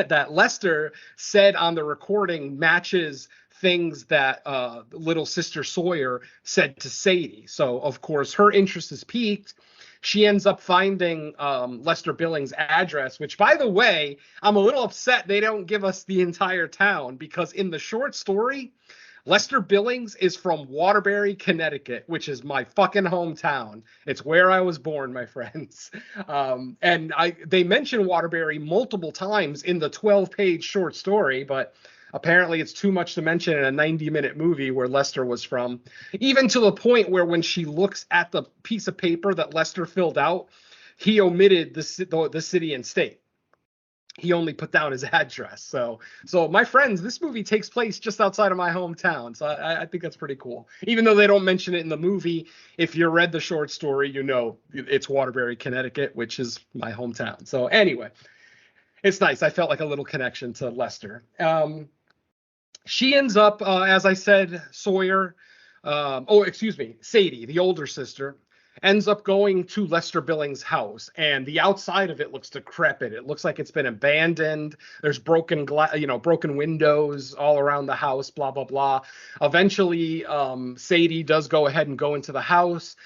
that Lester said on the recording matches things that little sister Sawyer said to Sadie. So, of course, her interest is piqued. She ends up finding Lester Billings' address, which, by the way, I'm a little upset they don't give us the entire town, because in the short story, Lester Billings is from Waterbury, Connecticut, which is my fucking hometown. It's where I was born, my friends. And they mention Waterbury multiple times in the 12-page short story, but apparently it's too much to mention in a 90-minute movie where Lester was from. Even to the point where when she looks at the piece of paper that Lester filled out, he omitted the city and state. He only put down his address. So my friends, this movie takes place just outside of my hometown. So I think that's pretty cool. Even though they don't mention it in the movie, if you read the short story, you know it's Waterbury, Connecticut, which is my hometown. So anyway, it's nice. I felt like a little connection to Lester. She ends up, as I said, Sadie, the older sister, ends up going to Lester Billings' house, and the outside of it looks decrepit. It looks like it's been abandoned. There's broken windows all around the house, blah, blah, blah. Eventually, Sadie does go ahead and go into the house.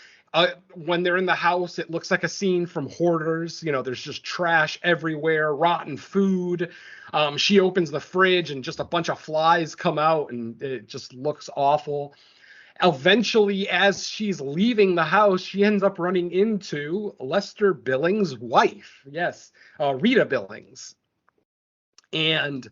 When they're in the house, it looks like a scene from Hoarders. You know, there's just trash everywhere, rotten food. She opens the fridge and just a bunch of flies come out, and it just looks awful. Eventually, as she's leaving the house, she ends up running into Lester Billings' wife. Yes, Rita Billings. And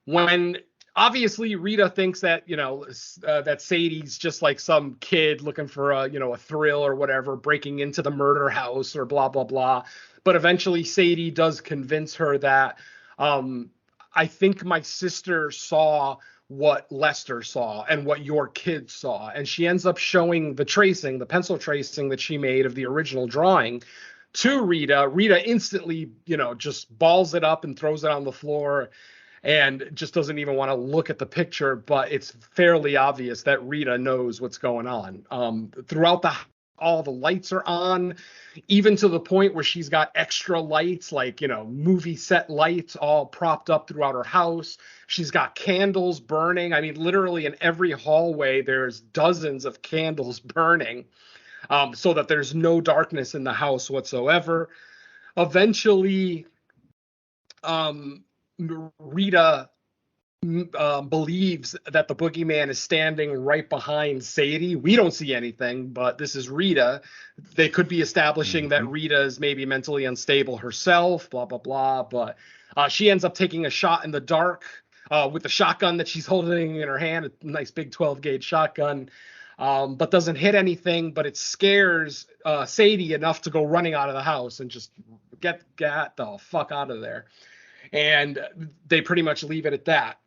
when obviously Rita thinks that, that Sadie's just like some kid looking for a thrill or whatever, breaking into the murder house or blah, blah, blah. But eventually Sadie does convince her that I think my sister saw what Lester saw and what your kid saw. And she ends up showing the pencil tracing that she made of the original drawing to Rita. Rita instantly, just balls it up and throws it on the floor and just doesn't even want to look at the picture. But it's fairly obvious that Rita knows what's going on. Throughout all the lights are on, even to the point where she's got extra lights, like, movie set lights all propped up throughout her house. She's got candles burning. I mean, literally in every hallway, there's dozens of candles burning, so that there's no darkness in the house whatsoever. Eventually, Rita believes that the boogeyman is standing right behind Sadie. We don't see anything, but this is Rita. They could be establishing that Rita is maybe mentally unstable herself, blah, blah, blah. But she ends up taking a shot in the dark with the shotgun that she's holding in her hand, a nice big 12-gauge shotgun, but doesn't hit anything. But it scares Sadie enough to go running out of the house and just get the fuck out of there. And they pretty much leave it at that.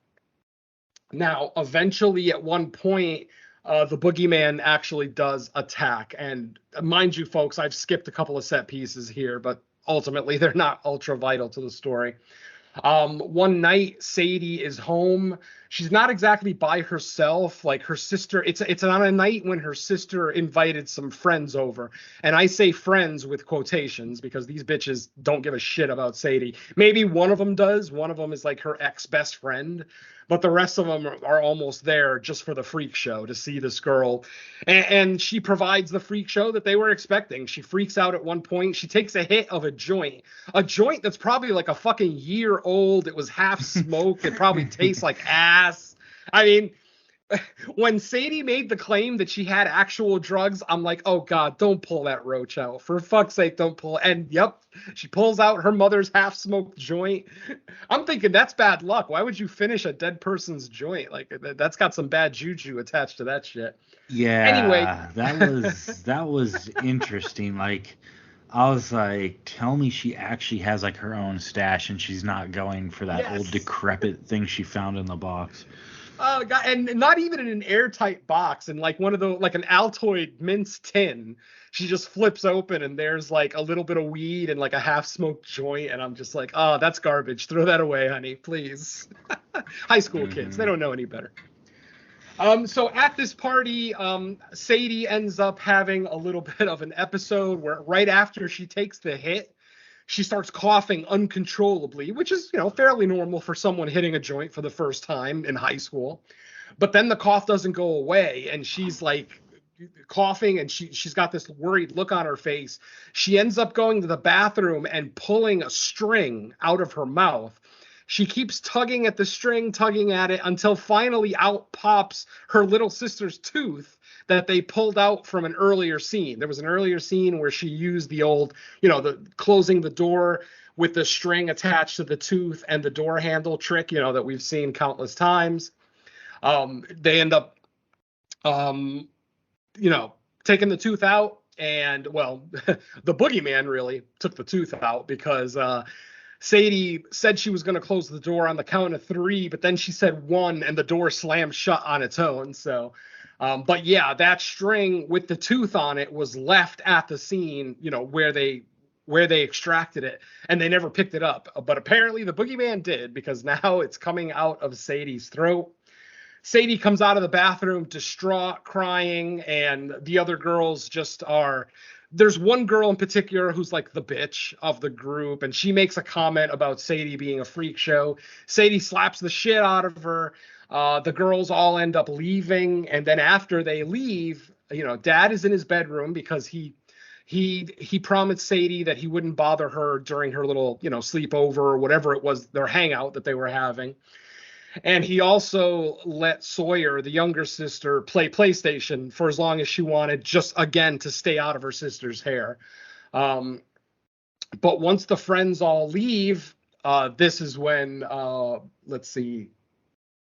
Now, eventually, at one point, the boogeyman actually does attack. And mind you, folks, I've skipped a couple of set pieces here, but ultimately they're not ultra vital to the story. One night, Sadie is home. she's not exactly by herself. Like her sister, it's on a night when her sister invited some friends over. And I say friends with quotations because these bitches don't give a shit about Sadie. Maybe one of them does. One of them is like her ex-best friend. But the rest of them are almost there just for the freak show to see this girl. And she provides the freak show that they were expecting. She freaks out at one point. She takes a hit of a joint that's probably like a fucking year old. It was half smoked. It probably tastes like ass. I mean, when Sadie made the claim that she had actual drugs, I'm like, oh God, don't pull that roach out. For fuck's sake, don't pull. And yep, she pulls out her mother's half-smoked joint. I'm thinking that's bad luck. Why would you finish a dead person's joint? Like that's got some bad juju attached to that shit. Yeah. Anyway, that was interesting. Like, I was like, tell me she actually has like her own stash and she's not going for that old decrepit thing she found in the box. Oh God, and not even in an airtight box, and like one of the like an Altoid mince tin. She just flips open and there's like a little bit of weed and like a half-smoked joint, and I'm just like, oh, that's garbage. Throw that away, honey, please. High school kids, they don't know any better. So at this party, Sadie ends up having a little bit of an episode where right after she takes the hit, she starts coughing uncontrollably, which is, fairly normal for someone hitting a joint for the first time in high school. But then the cough doesn't go away, and she's like coughing, and she's got this worried look on her face. She ends up going to the bathroom and pulling a string out of her mouth. She keeps tugging at the string, tugging at it, until finally out pops her little sister's tooth that they pulled out from an earlier scene. There was an earlier scene where she used the old, the closing the door with the string attached to the tooth and the door handle trick, that we've seen countless times. They end up, taking the tooth out, and, well, the boogeyman really took the tooth out because Sadie said she was going to close the door on the count of 3, but then she said 1 and the door slammed shut on its own. So, but yeah, that string with the tooth on it was left at the scene, where they extracted it, and they never picked it up. But apparently the boogeyman did, because now it's coming out of Sadie's throat. Sadie comes out of the bathroom distraught, crying, and the other girls just are. There's one girl in particular who's like the bitch of the group, and she makes a comment about Sadie being a freak show. Sadie slaps the shit out of her. The girls all end up leaving, and then after they leave, Dad is in his bedroom because he promised Sadie that he wouldn't bother her during her little, sleepover or whatever it was, their hangout that they were having. And he also let Sawyer, the younger sister, play PlayStation for as long as she wanted, just, again, to stay out of her sister's hair. But once the friends all leave, this is when,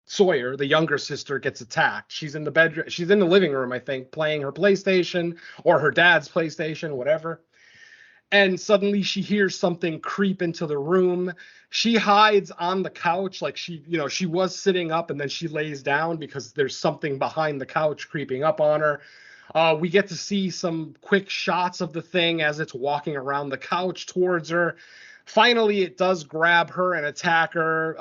Sawyer, the younger sister, gets attacked. She's in the bedroom. She's in the living room, I think, playing her PlayStation or her dad's PlayStation, whatever. And suddenly she hears something creep into the room. She hides on the couch, like she was sitting up, and then she lays down because there's something behind the couch creeping up on her. We get to see some quick shots of the thing as it's walking around the couch towards her. Finally, it does grab her and attack her.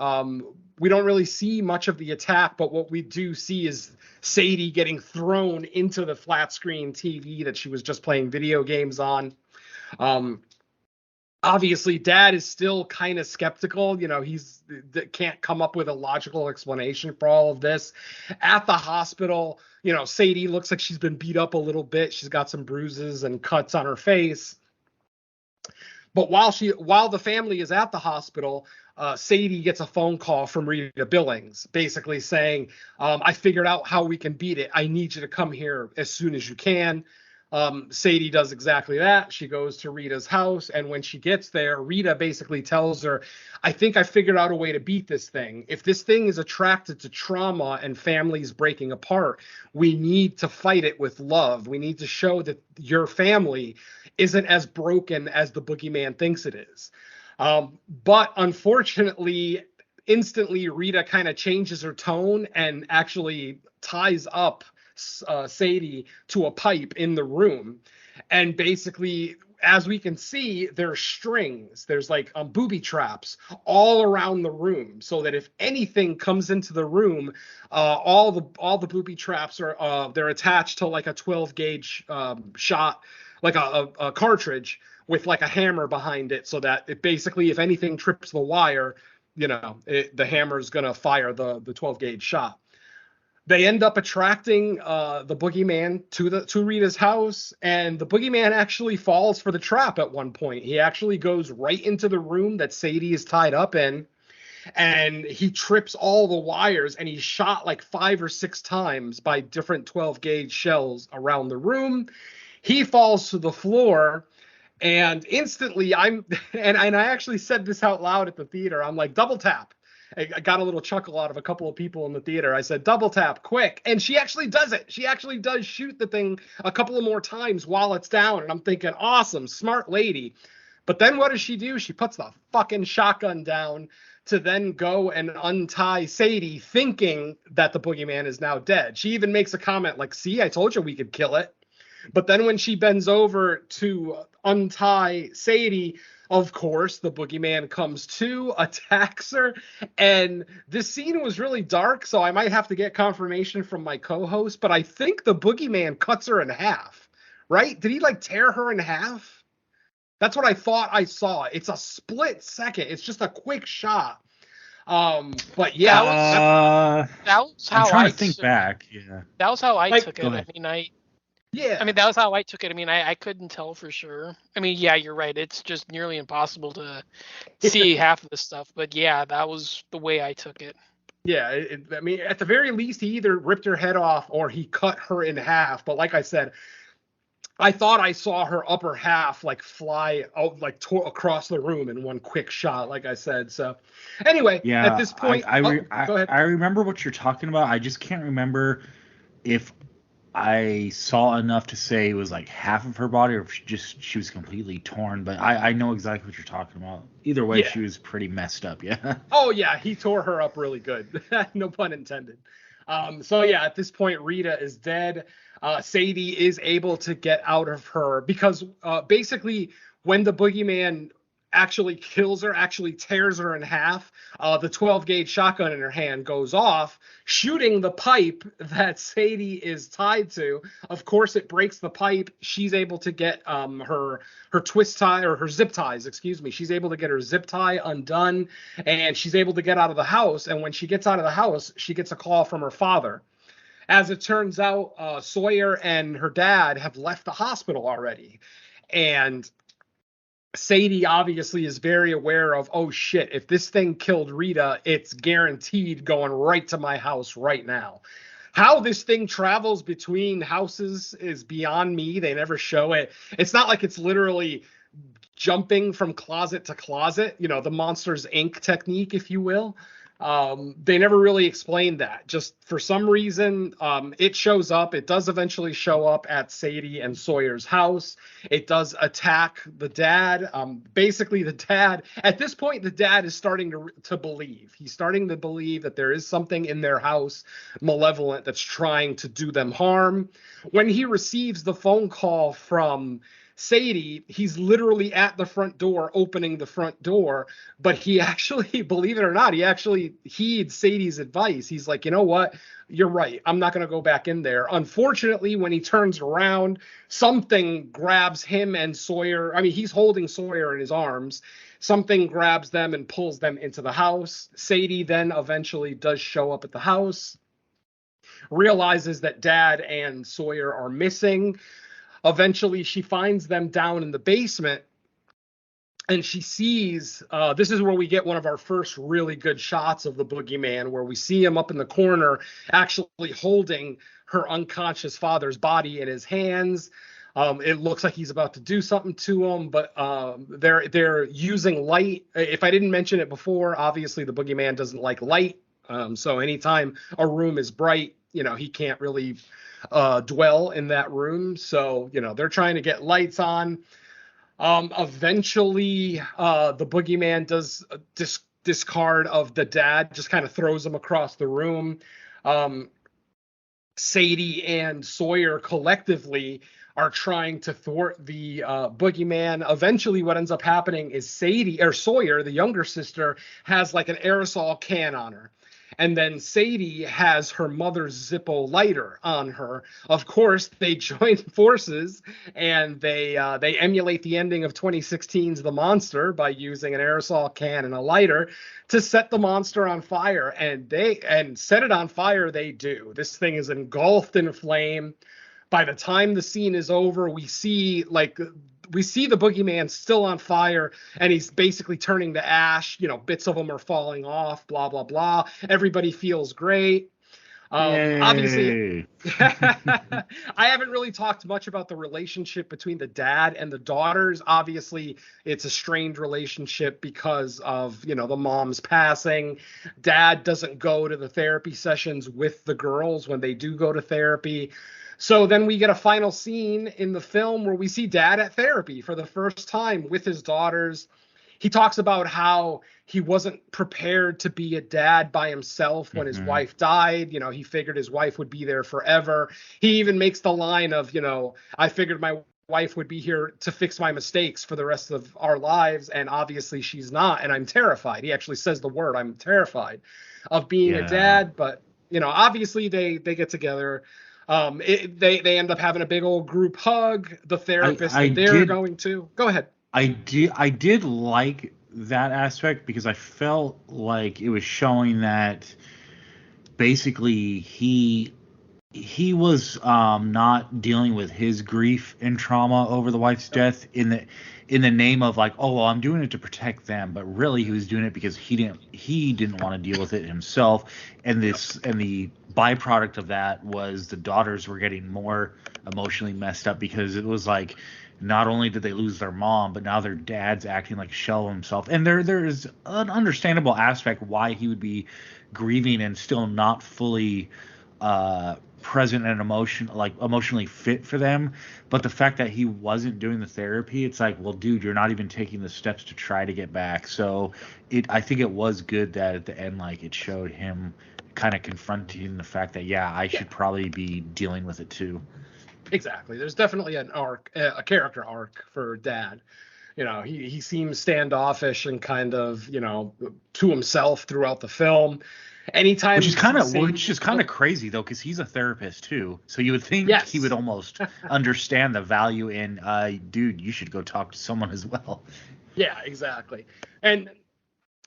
We don't really see much of the attack, but what we do see is Sadie getting thrown into the flat screen TV that she was just playing video games on. Obviously, Dad is still kind of skeptical. He's can't come up with a logical explanation for all of this. At the hospital, Sadie looks like she's been beat up a little bit. She's got some bruises and cuts on her face. But while the family is at the hospital, Sadie gets a phone call from Rita Billings, basically saying, I figured out how we can beat it. I need you to come here as soon as you can. Sadie does exactly that. She goes to Rita's house, and when she gets there, Rita basically tells her, I think I figured out a way to beat this thing. If this thing is attracted to trauma and families breaking apart, we need to fight it with love. We need to show that your family isn't as broken as the boogeyman thinks it is. But unfortunately, instantly, Rita kind of changes her tone and actually ties up Sadie to a pipe in the room. And basically, as we can see, there's strings. There's like booby traps all around the room, so that if anything comes into the room, all the booby traps are they're attached to like a 12 gauge shot, like a cartridge with like a hammer behind it, so that it basically, if anything trips the wire, the hammer is gonna fire the 12 gauge shot. They end up attracting the boogeyman to Rita's house, and the boogeyman actually falls for the trap at one point. He actually goes right into the room that Sadie is tied up in, and he trips all the wires, and he's shot like 5 or 6 times by different 12 gauge shells around the room. He falls to the floor, and instantly and I actually said this out loud at the theater. I'm like, double tap. I got a little chuckle out of a couple of people in the theater. I said, double tap, quick. And she actually does it. She actually does shoot the thing a couple of more times while it's down. And I'm thinking, awesome, smart lady. But then what does she do? She puts the fucking shotgun down to then go and untie Sadie, thinking that the boogeyman is now dead. She even makes a comment like, see, I told you we could kill it. But then when she bends over to untie Sadie, of course, the boogeyman comes to, attacks her, and this scene was really dark, so I might have to get confirmation from my co-host, but I think the boogeyman cuts her in half, right? Did he, like, tear her in half? That's what I thought I saw. It's a split second. It's just a quick shot. But yeah. That was how I'm trying to think back. Yeah. That was how I took it. I mean, that was how I took it. I mean, I couldn't tell for sure. I mean, yeah, you're right. It's just nearly impossible to see half of this stuff. But yeah, that was the way I took it. Yeah, I mean, at the very least, he either ripped her head off or he cut her in half. But like I said, I thought I saw her upper half like fly out, like across the room in one quick shot, like I said. So anyway, yeah, at this point, go ahead. I remember what you're talking about. I just can't remember if I saw enough to say it was like half of her body, or if she was completely torn. But I know exactly what you're talking about. Either way, She was pretty messed up. Yeah. Oh yeah, he tore her up really good. No pun intended. So yeah, at this point, Rita is dead. Sadie is able to get out of her because basically when the boogeyman actually kills her, actually tears her in half, the 12 gauge shotgun in her hand goes off, shooting the pipe that Sadie is tied to. Of course, it breaks the pipe. She's able to get her twist tie, or her zip ties, excuse me. She's able to get her zip tie undone, and she's able to get out of the house. And when she gets out of the house, she gets a call from her father. As it turns out, Sawyer and her dad have left the hospital already. And Sadie obviously is very aware of, oh shit, if this thing killed Rita, it's guaranteed going right to my house right now. How this thing travels between houses is beyond me. They never show it. It's not like it's literally jumping from closet to closet, the Monsters Inc. technique, if you will. They never really explained that. Just for some reason, it shows up. It does eventually show up at Sadie and Sawyer's house. It does attack the dad. Basically, the dad, at this point, the dad is starting to believe. He's starting to believe that there is something in their house, malevolent, that's trying to do them harm. When he receives the phone call from Sadie, he's literally at the front door, opening the front door, but he actually, believe it or not, he actually heeds Sadie's advice. He's like, you know what? You're right. I'm not going to go back in there. Unfortunately, when he turns around, something grabs him and Sawyer. I mean, he's holding Sawyer in his arms. Something grabs them and pulls them into the house. Sadie then eventually does show up at the house, realizes that Dad and Sawyer are missing. Eventually, she finds them down in the basement, and she sees, this is where we get one of our first really good shots of the boogeyman, where we see him up in the corner actually holding her unconscious father's body in his hands. It looks like he's about to do something to him, but they're using light. If I didn't mention it before, obviously the boogeyman doesn't like light. So anytime a room is bright, he can't really dwell in that room. So, they're trying to get lights on. Eventually, the boogeyman does discard of the dad, just kind of throws him across the room. Sadie and Sawyer collectively are trying to thwart the boogeyman. Eventually, what ends up happening is Sadie, or Sawyer, the younger sister, has like an aerosol can on her. And then Sadie has her mother's Zippo lighter on her. Of course, they join forces and they emulate the ending of 2016's The Monster by using an aerosol can and a lighter to set the monster on fire. And set it on fire they do. This thing is engulfed in flame. By the time the scene is over, we see the boogeyman still on fire, and he's basically turning to ash. Bits of him are falling off, blah, blah, blah. Everybody feels great. Obviously, I haven't really talked much about the relationship between the dad and the daughters. Obviously, it's a strained relationship because of, the mom's passing. Dad doesn't go to the therapy sessions with the girls when they do go to therapy. So then we get a final scene in the film where we see Dad at therapy for the first time with his daughters. He talks about how he wasn't prepared to be a dad by himself when his wife died. He figured his wife would be there forever. He even makes the line of, I figured my wife would be here to fix my mistakes for the rest of our lives. And obviously she's not. And I'm terrified. He actually says the word, I'm terrified of being a dad. But, obviously they get together. They end up having a big old group hug. The therapist going to go ahead. I did like that aspect because I felt like it was showing that basically he was not dealing with his grief and trauma over the wife's death in the name of like, oh well, I'm doing it to protect them, but really he was doing it because he didn't want to deal with it himself, and the byproduct of that was the daughters were getting more emotionally messed up because it was like not only did they lose their mom, but now their dad's acting like a shell of himself. And there is an understandable aspect why he would be grieving and still not fully present and emotionally fit for them. But the fact that he wasn't doing the therapy, it's like, well, dude, you're not even taking the steps to try to get back. So I think it was good that at the end, like, it showed him kind of confronting the fact that, I should probably be dealing with it too. Exactly. There's definitely an arc, a character arc for Dad. He seems standoffish and kind of, to himself throughout the film. Anytime, which is kind of crazy though, because he's a therapist too. So you would think he would almost understand the value in, dude, you should go talk to someone as well. Yeah, exactly. And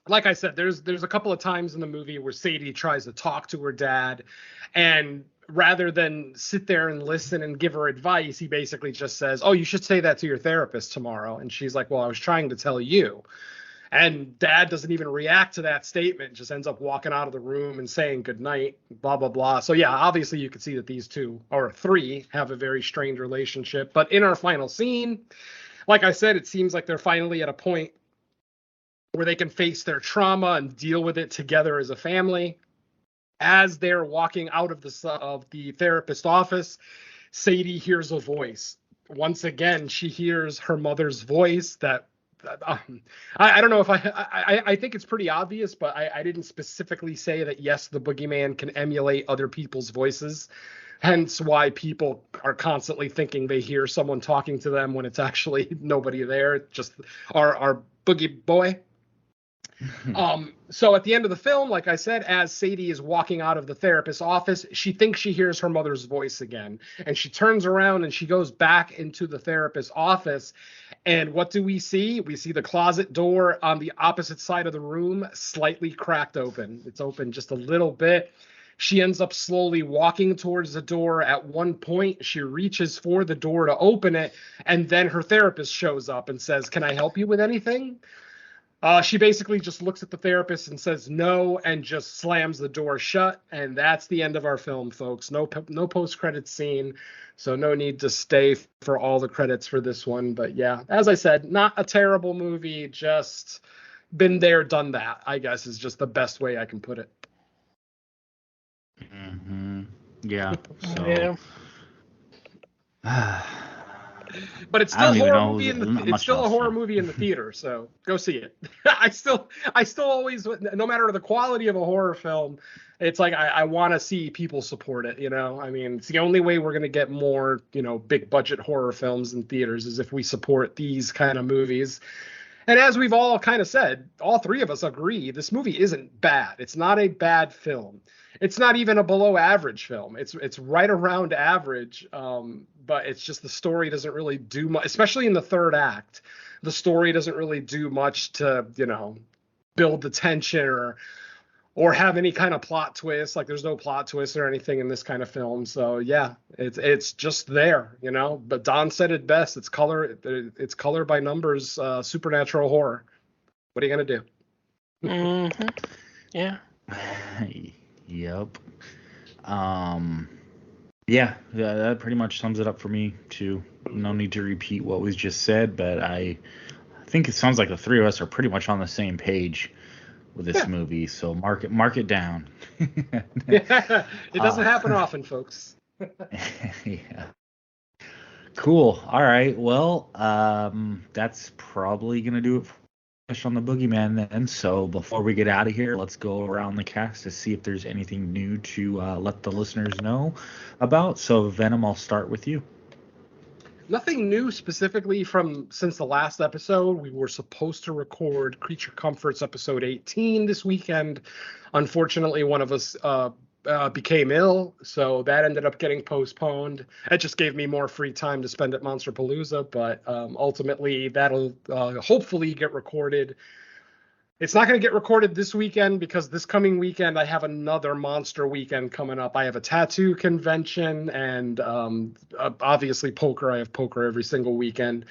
like I said, there's a couple of times in the movie where Sadie tries to talk to her dad, and rather than sit there and listen and give her advice, he basically just says, oh, you should say that to your therapist tomorrow. And she's like, well, I was trying to tell you. And Dad doesn't even react to that statement, just ends up walking out of the room and saying goodnight, blah, blah, blah. So, obviously you could see that these three have a very strained relationship. But in our final scene, like I said, it seems like they're finally at a point where they can face their trauma and deal with it together as a family. As they're walking out of the therapist office, Sadie hears a voice. Once again, she hears her mother's voice that I don't know if I think it's pretty obvious, but I didn't specifically say that, yes, the boogeyman can emulate other people's voices. Hence why people are constantly thinking they hear someone talking to them when it's actually nobody there, just our boogie boy. So at the end of the film, like I said, as Sadie is walking out of the therapist's office, she thinks she hears her mother's voice again. And she turns around and she goes back into the therapist's office. And what do we see? We see the closet door on the opposite side of the room slightly cracked open. It's open just a little bit. She ends up slowly walking towards the door. At one point, she reaches for the door to open it. And then her therapist shows up and says, "Can I help you with anything?" She basically just looks at the therapist and says no and just slams the door shut. And that's the end of our film, folks. No post-credits scene, so no need to stay for all the credits for this one. But yeah, as I said, not a terrible movie, just been there, done that, I guess, is just the best way I can put it. Mm-hmm. Yeah. So. Yeah. But it's still a horror movie in the theater, so go see it. I still always, no matter the quality of a horror film, it's like I want to see people support it, you know? I mean, it's the only way we're going to get more, you know, big budget horror films in theaters is if we support these kind of movies. And as we've all kind of said, all three of us agree this movie isn't bad. It's not a bad film. It's not even a below average film. It's right around average. But it's just the story doesn't really do much, especially in the third act. The story doesn't really do much to, you know, build the tension or have any kind of plot twist. Like there's no plot twist or anything in this kind of film. So yeah, it's just there, you know. But Don said it best. It's color by numbers, supernatural horror. What are you gonna do? Mm-hmm. Yeah. Yep. Yeah, that pretty much sums it up for me too. No need to repeat what was just said, but I think it sounds like the three of us are pretty much on the same page with this movie. So mark it down. Yeah, it doesn't happen often, folks. Yeah. Cool. All right. Well, that's probably gonna do it for us on the Boogeyman then. So before we get out of here, let's go around the cast to see if there's anything new to let the listeners know about. So Venom, I'll start with you. Nothing new specifically from since the last episode. We were supposed to record Creature Comforts episode 18 this weekend. Unfortunately, one of us became ill, so that ended up getting postponed. It just gave me more free time to spend at Monsterpalooza, but ultimately that'll hopefully get recorded. It's not going to get recorded this weekend because this coming weekend I have another monster weekend coming up. I have a tattoo convention and obviously poker. I have poker every single weekend.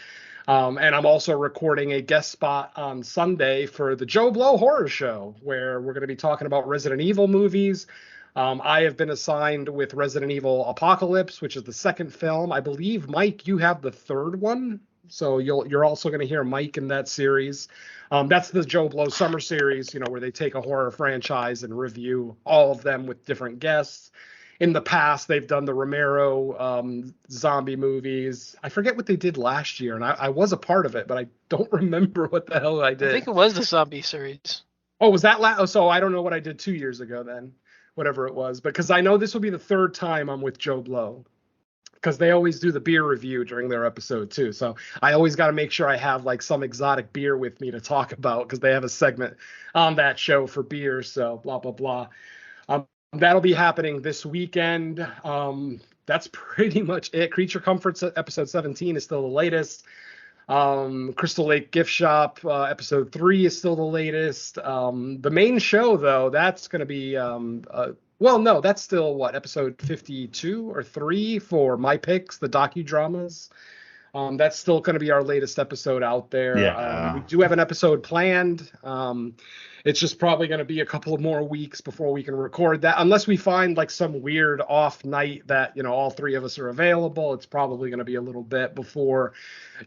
And I'm also recording a guest spot on Sunday for the Joe Blow Horror Show, where we're going to be talking about Resident Evil movies. I have been assigned with Resident Evil Apocalypse, which is the second film. I believe, Mike, you have the third one. So you're also going to hear Mike in that series. That's the Joe Blow Summer Series, you know, where they take a horror franchise and review all of them with different guests. In the past, they've done the Romero zombie movies. I forget what they did last year, and I was a part of it, but I don't remember what the hell I did. I think it was the zombie series. Oh, was that so I don't know what I did 2 years ago then, whatever it was. Because I know this will be the third time I'm with Joe Blow. Because they always do the beer review during their episode too. So I always got to make sure I have like some exotic beer with me to talk about because they have a segment on that show for beer. So blah, blah, blah. That'll be happening this weekend. That's pretty much it. Creature Comforts episode 17 is still the latest. Crystal Lake Gift Shop episode 3 is still the latest. The main show, though, that's going to be well, no, that's still episode 52 or 3 for My Picks, the docudramas. That's still going to be our latest episode out there. Yeah. We do have an episode planned. It's just probably going to be a couple of more weeks before we can record that, unless we find like some weird off night that, you know, all three of us are available. It's probably going to be a little bit before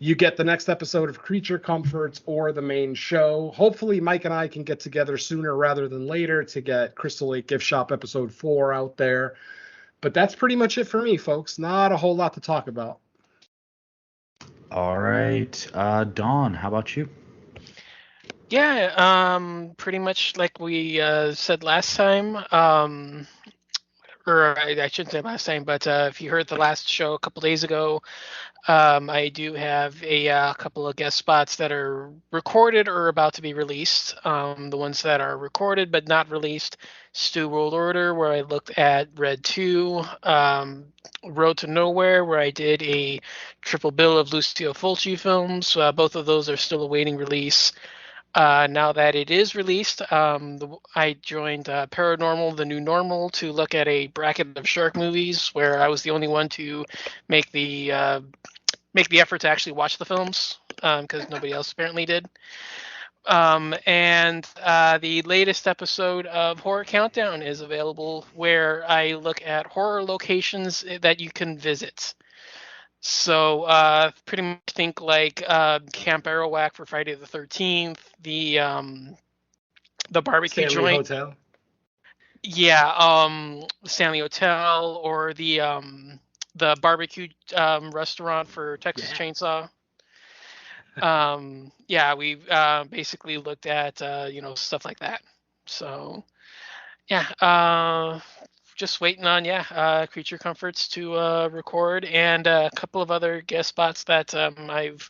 you get the next episode of Creature Comforts or the main show. Hopefully Mike and I can get together sooner rather than later to get Crystal Lake Gift Shop episode 4 out there. But that's pretty much it for me, folks. Not a whole lot to talk about. All right. Dawn, how about you? Yeah, pretty much like we said last time, or I shouldn't say last time, but if you heard the last show a couple days ago, I do have a couple of guest spots that are recorded or about to be released. The ones that are recorded but not released, Stu World Order, where I looked at Red 2, Road to Nowhere, where I did a triple bill of Lucio Fulci films. Both of those are still awaiting release. Now that it is released, I joined Paranormal, the New Normal, to look at a bracket of shark movies where I was the only one to make the effort to actually watch the films because nobody else apparently did. And the latest episode of Horror Countdown is available where I look at horror locations that you can visit. So pretty much think like Camp Arawak for Friday the 13th, the barbecue Stanley joint. Hotel. Yeah, Stanley Hotel, or the barbecue restaurant for Texas Chainsaw. Yeah, we basically looked at stuff like that. So Yeah. Just waiting on Creature Comforts to record, and a couple of other guest spots that I've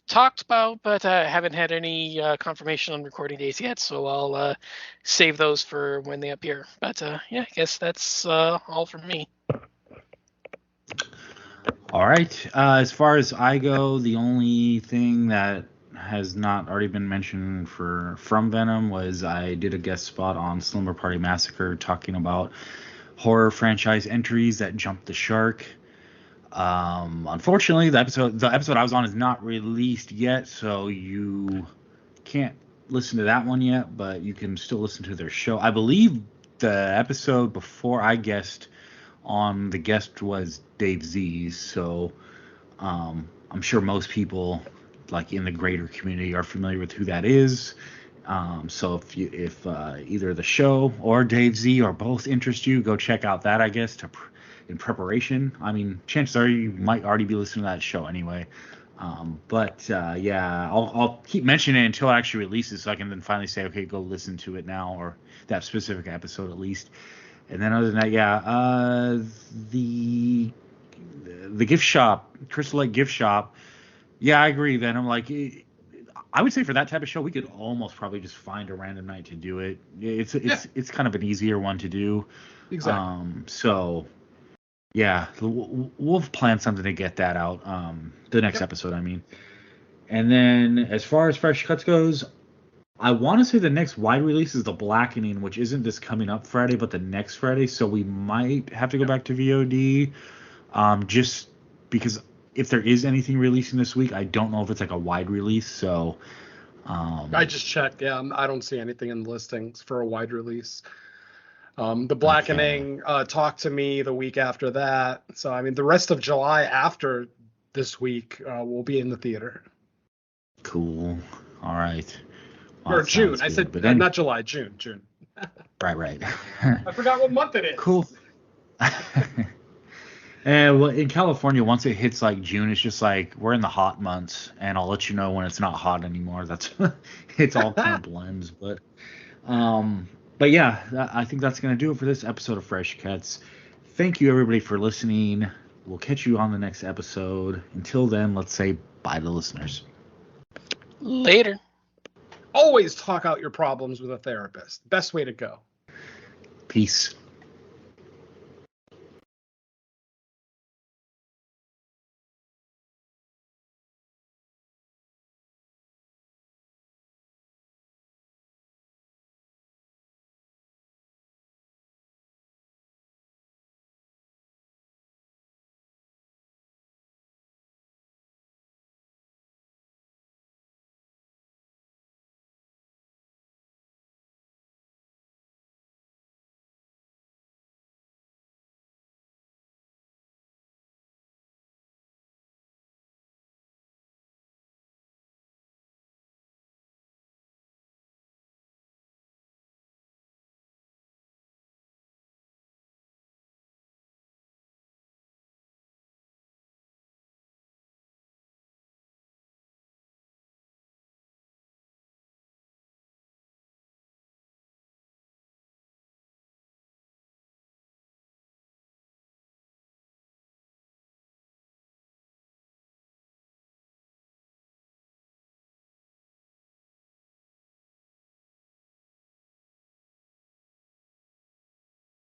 talked about, but haven't had any confirmation on recording days yet. So I'll save those for when they appear. But I guess that's all from me. All right. As far as I go, the only thing that has not already been mentioned from Venom was I did a guest spot on Slumber Party Massacre talking about horror franchise entries that jumped the shark. Unfortunately, the episode I was on is not released yet, so you can't listen to that one yet, but you can still listen to their show. I believe the episode before I guest on, the guest was Dave Z's, so I'm sure most people like in the greater community are familiar with who that is. So if either the show or Dave Z or both interest you, go check out that, I guess, in preparation. I mean, chances are you might already be listening to that show anyway. But I'll keep mentioning it until it actually releases, so I can then finally say, okay, go listen to it now, or that specific episode at least. And then other than that, the gift shop, Crystal Lake gift shop. Yeah, I agree. Venom. Like, I would say for that type of show, we could almost probably just find a random night to do it. It's kind of an easier one to do. Exactly. So yeah, we'll plan something to get that out. The next episode, I mean. And then as far as Fresh Cuts goes, I want to say the next wide release is The Blackening, which isn't this coming up Friday, but the next Friday. So we might have to go back to VOD, just because if there is anything releasing this week, I don't know if it's like a wide release. So I just checked. Yeah, I don't see anything in the listings for a wide release. The Blackening, Talk to Me the week after that. So, I mean, the rest of July after this week will be in the theater. Cool. All right. Or June. I said, but not July, June. Right. I forgot what month it is. Cool. And well, in California, once it hits like June, it's just like we're in the hot months, and I'll let you know when it's not hot anymore. That's it's all kind of blends, but yeah, I think that's gonna do it for this episode of Fresh Cuts. Thank you everybody for listening. We'll catch you on the next episode. Until then, let's say bye to listeners. Later. Always talk out your problems with a therapist. Best way to go. Peace.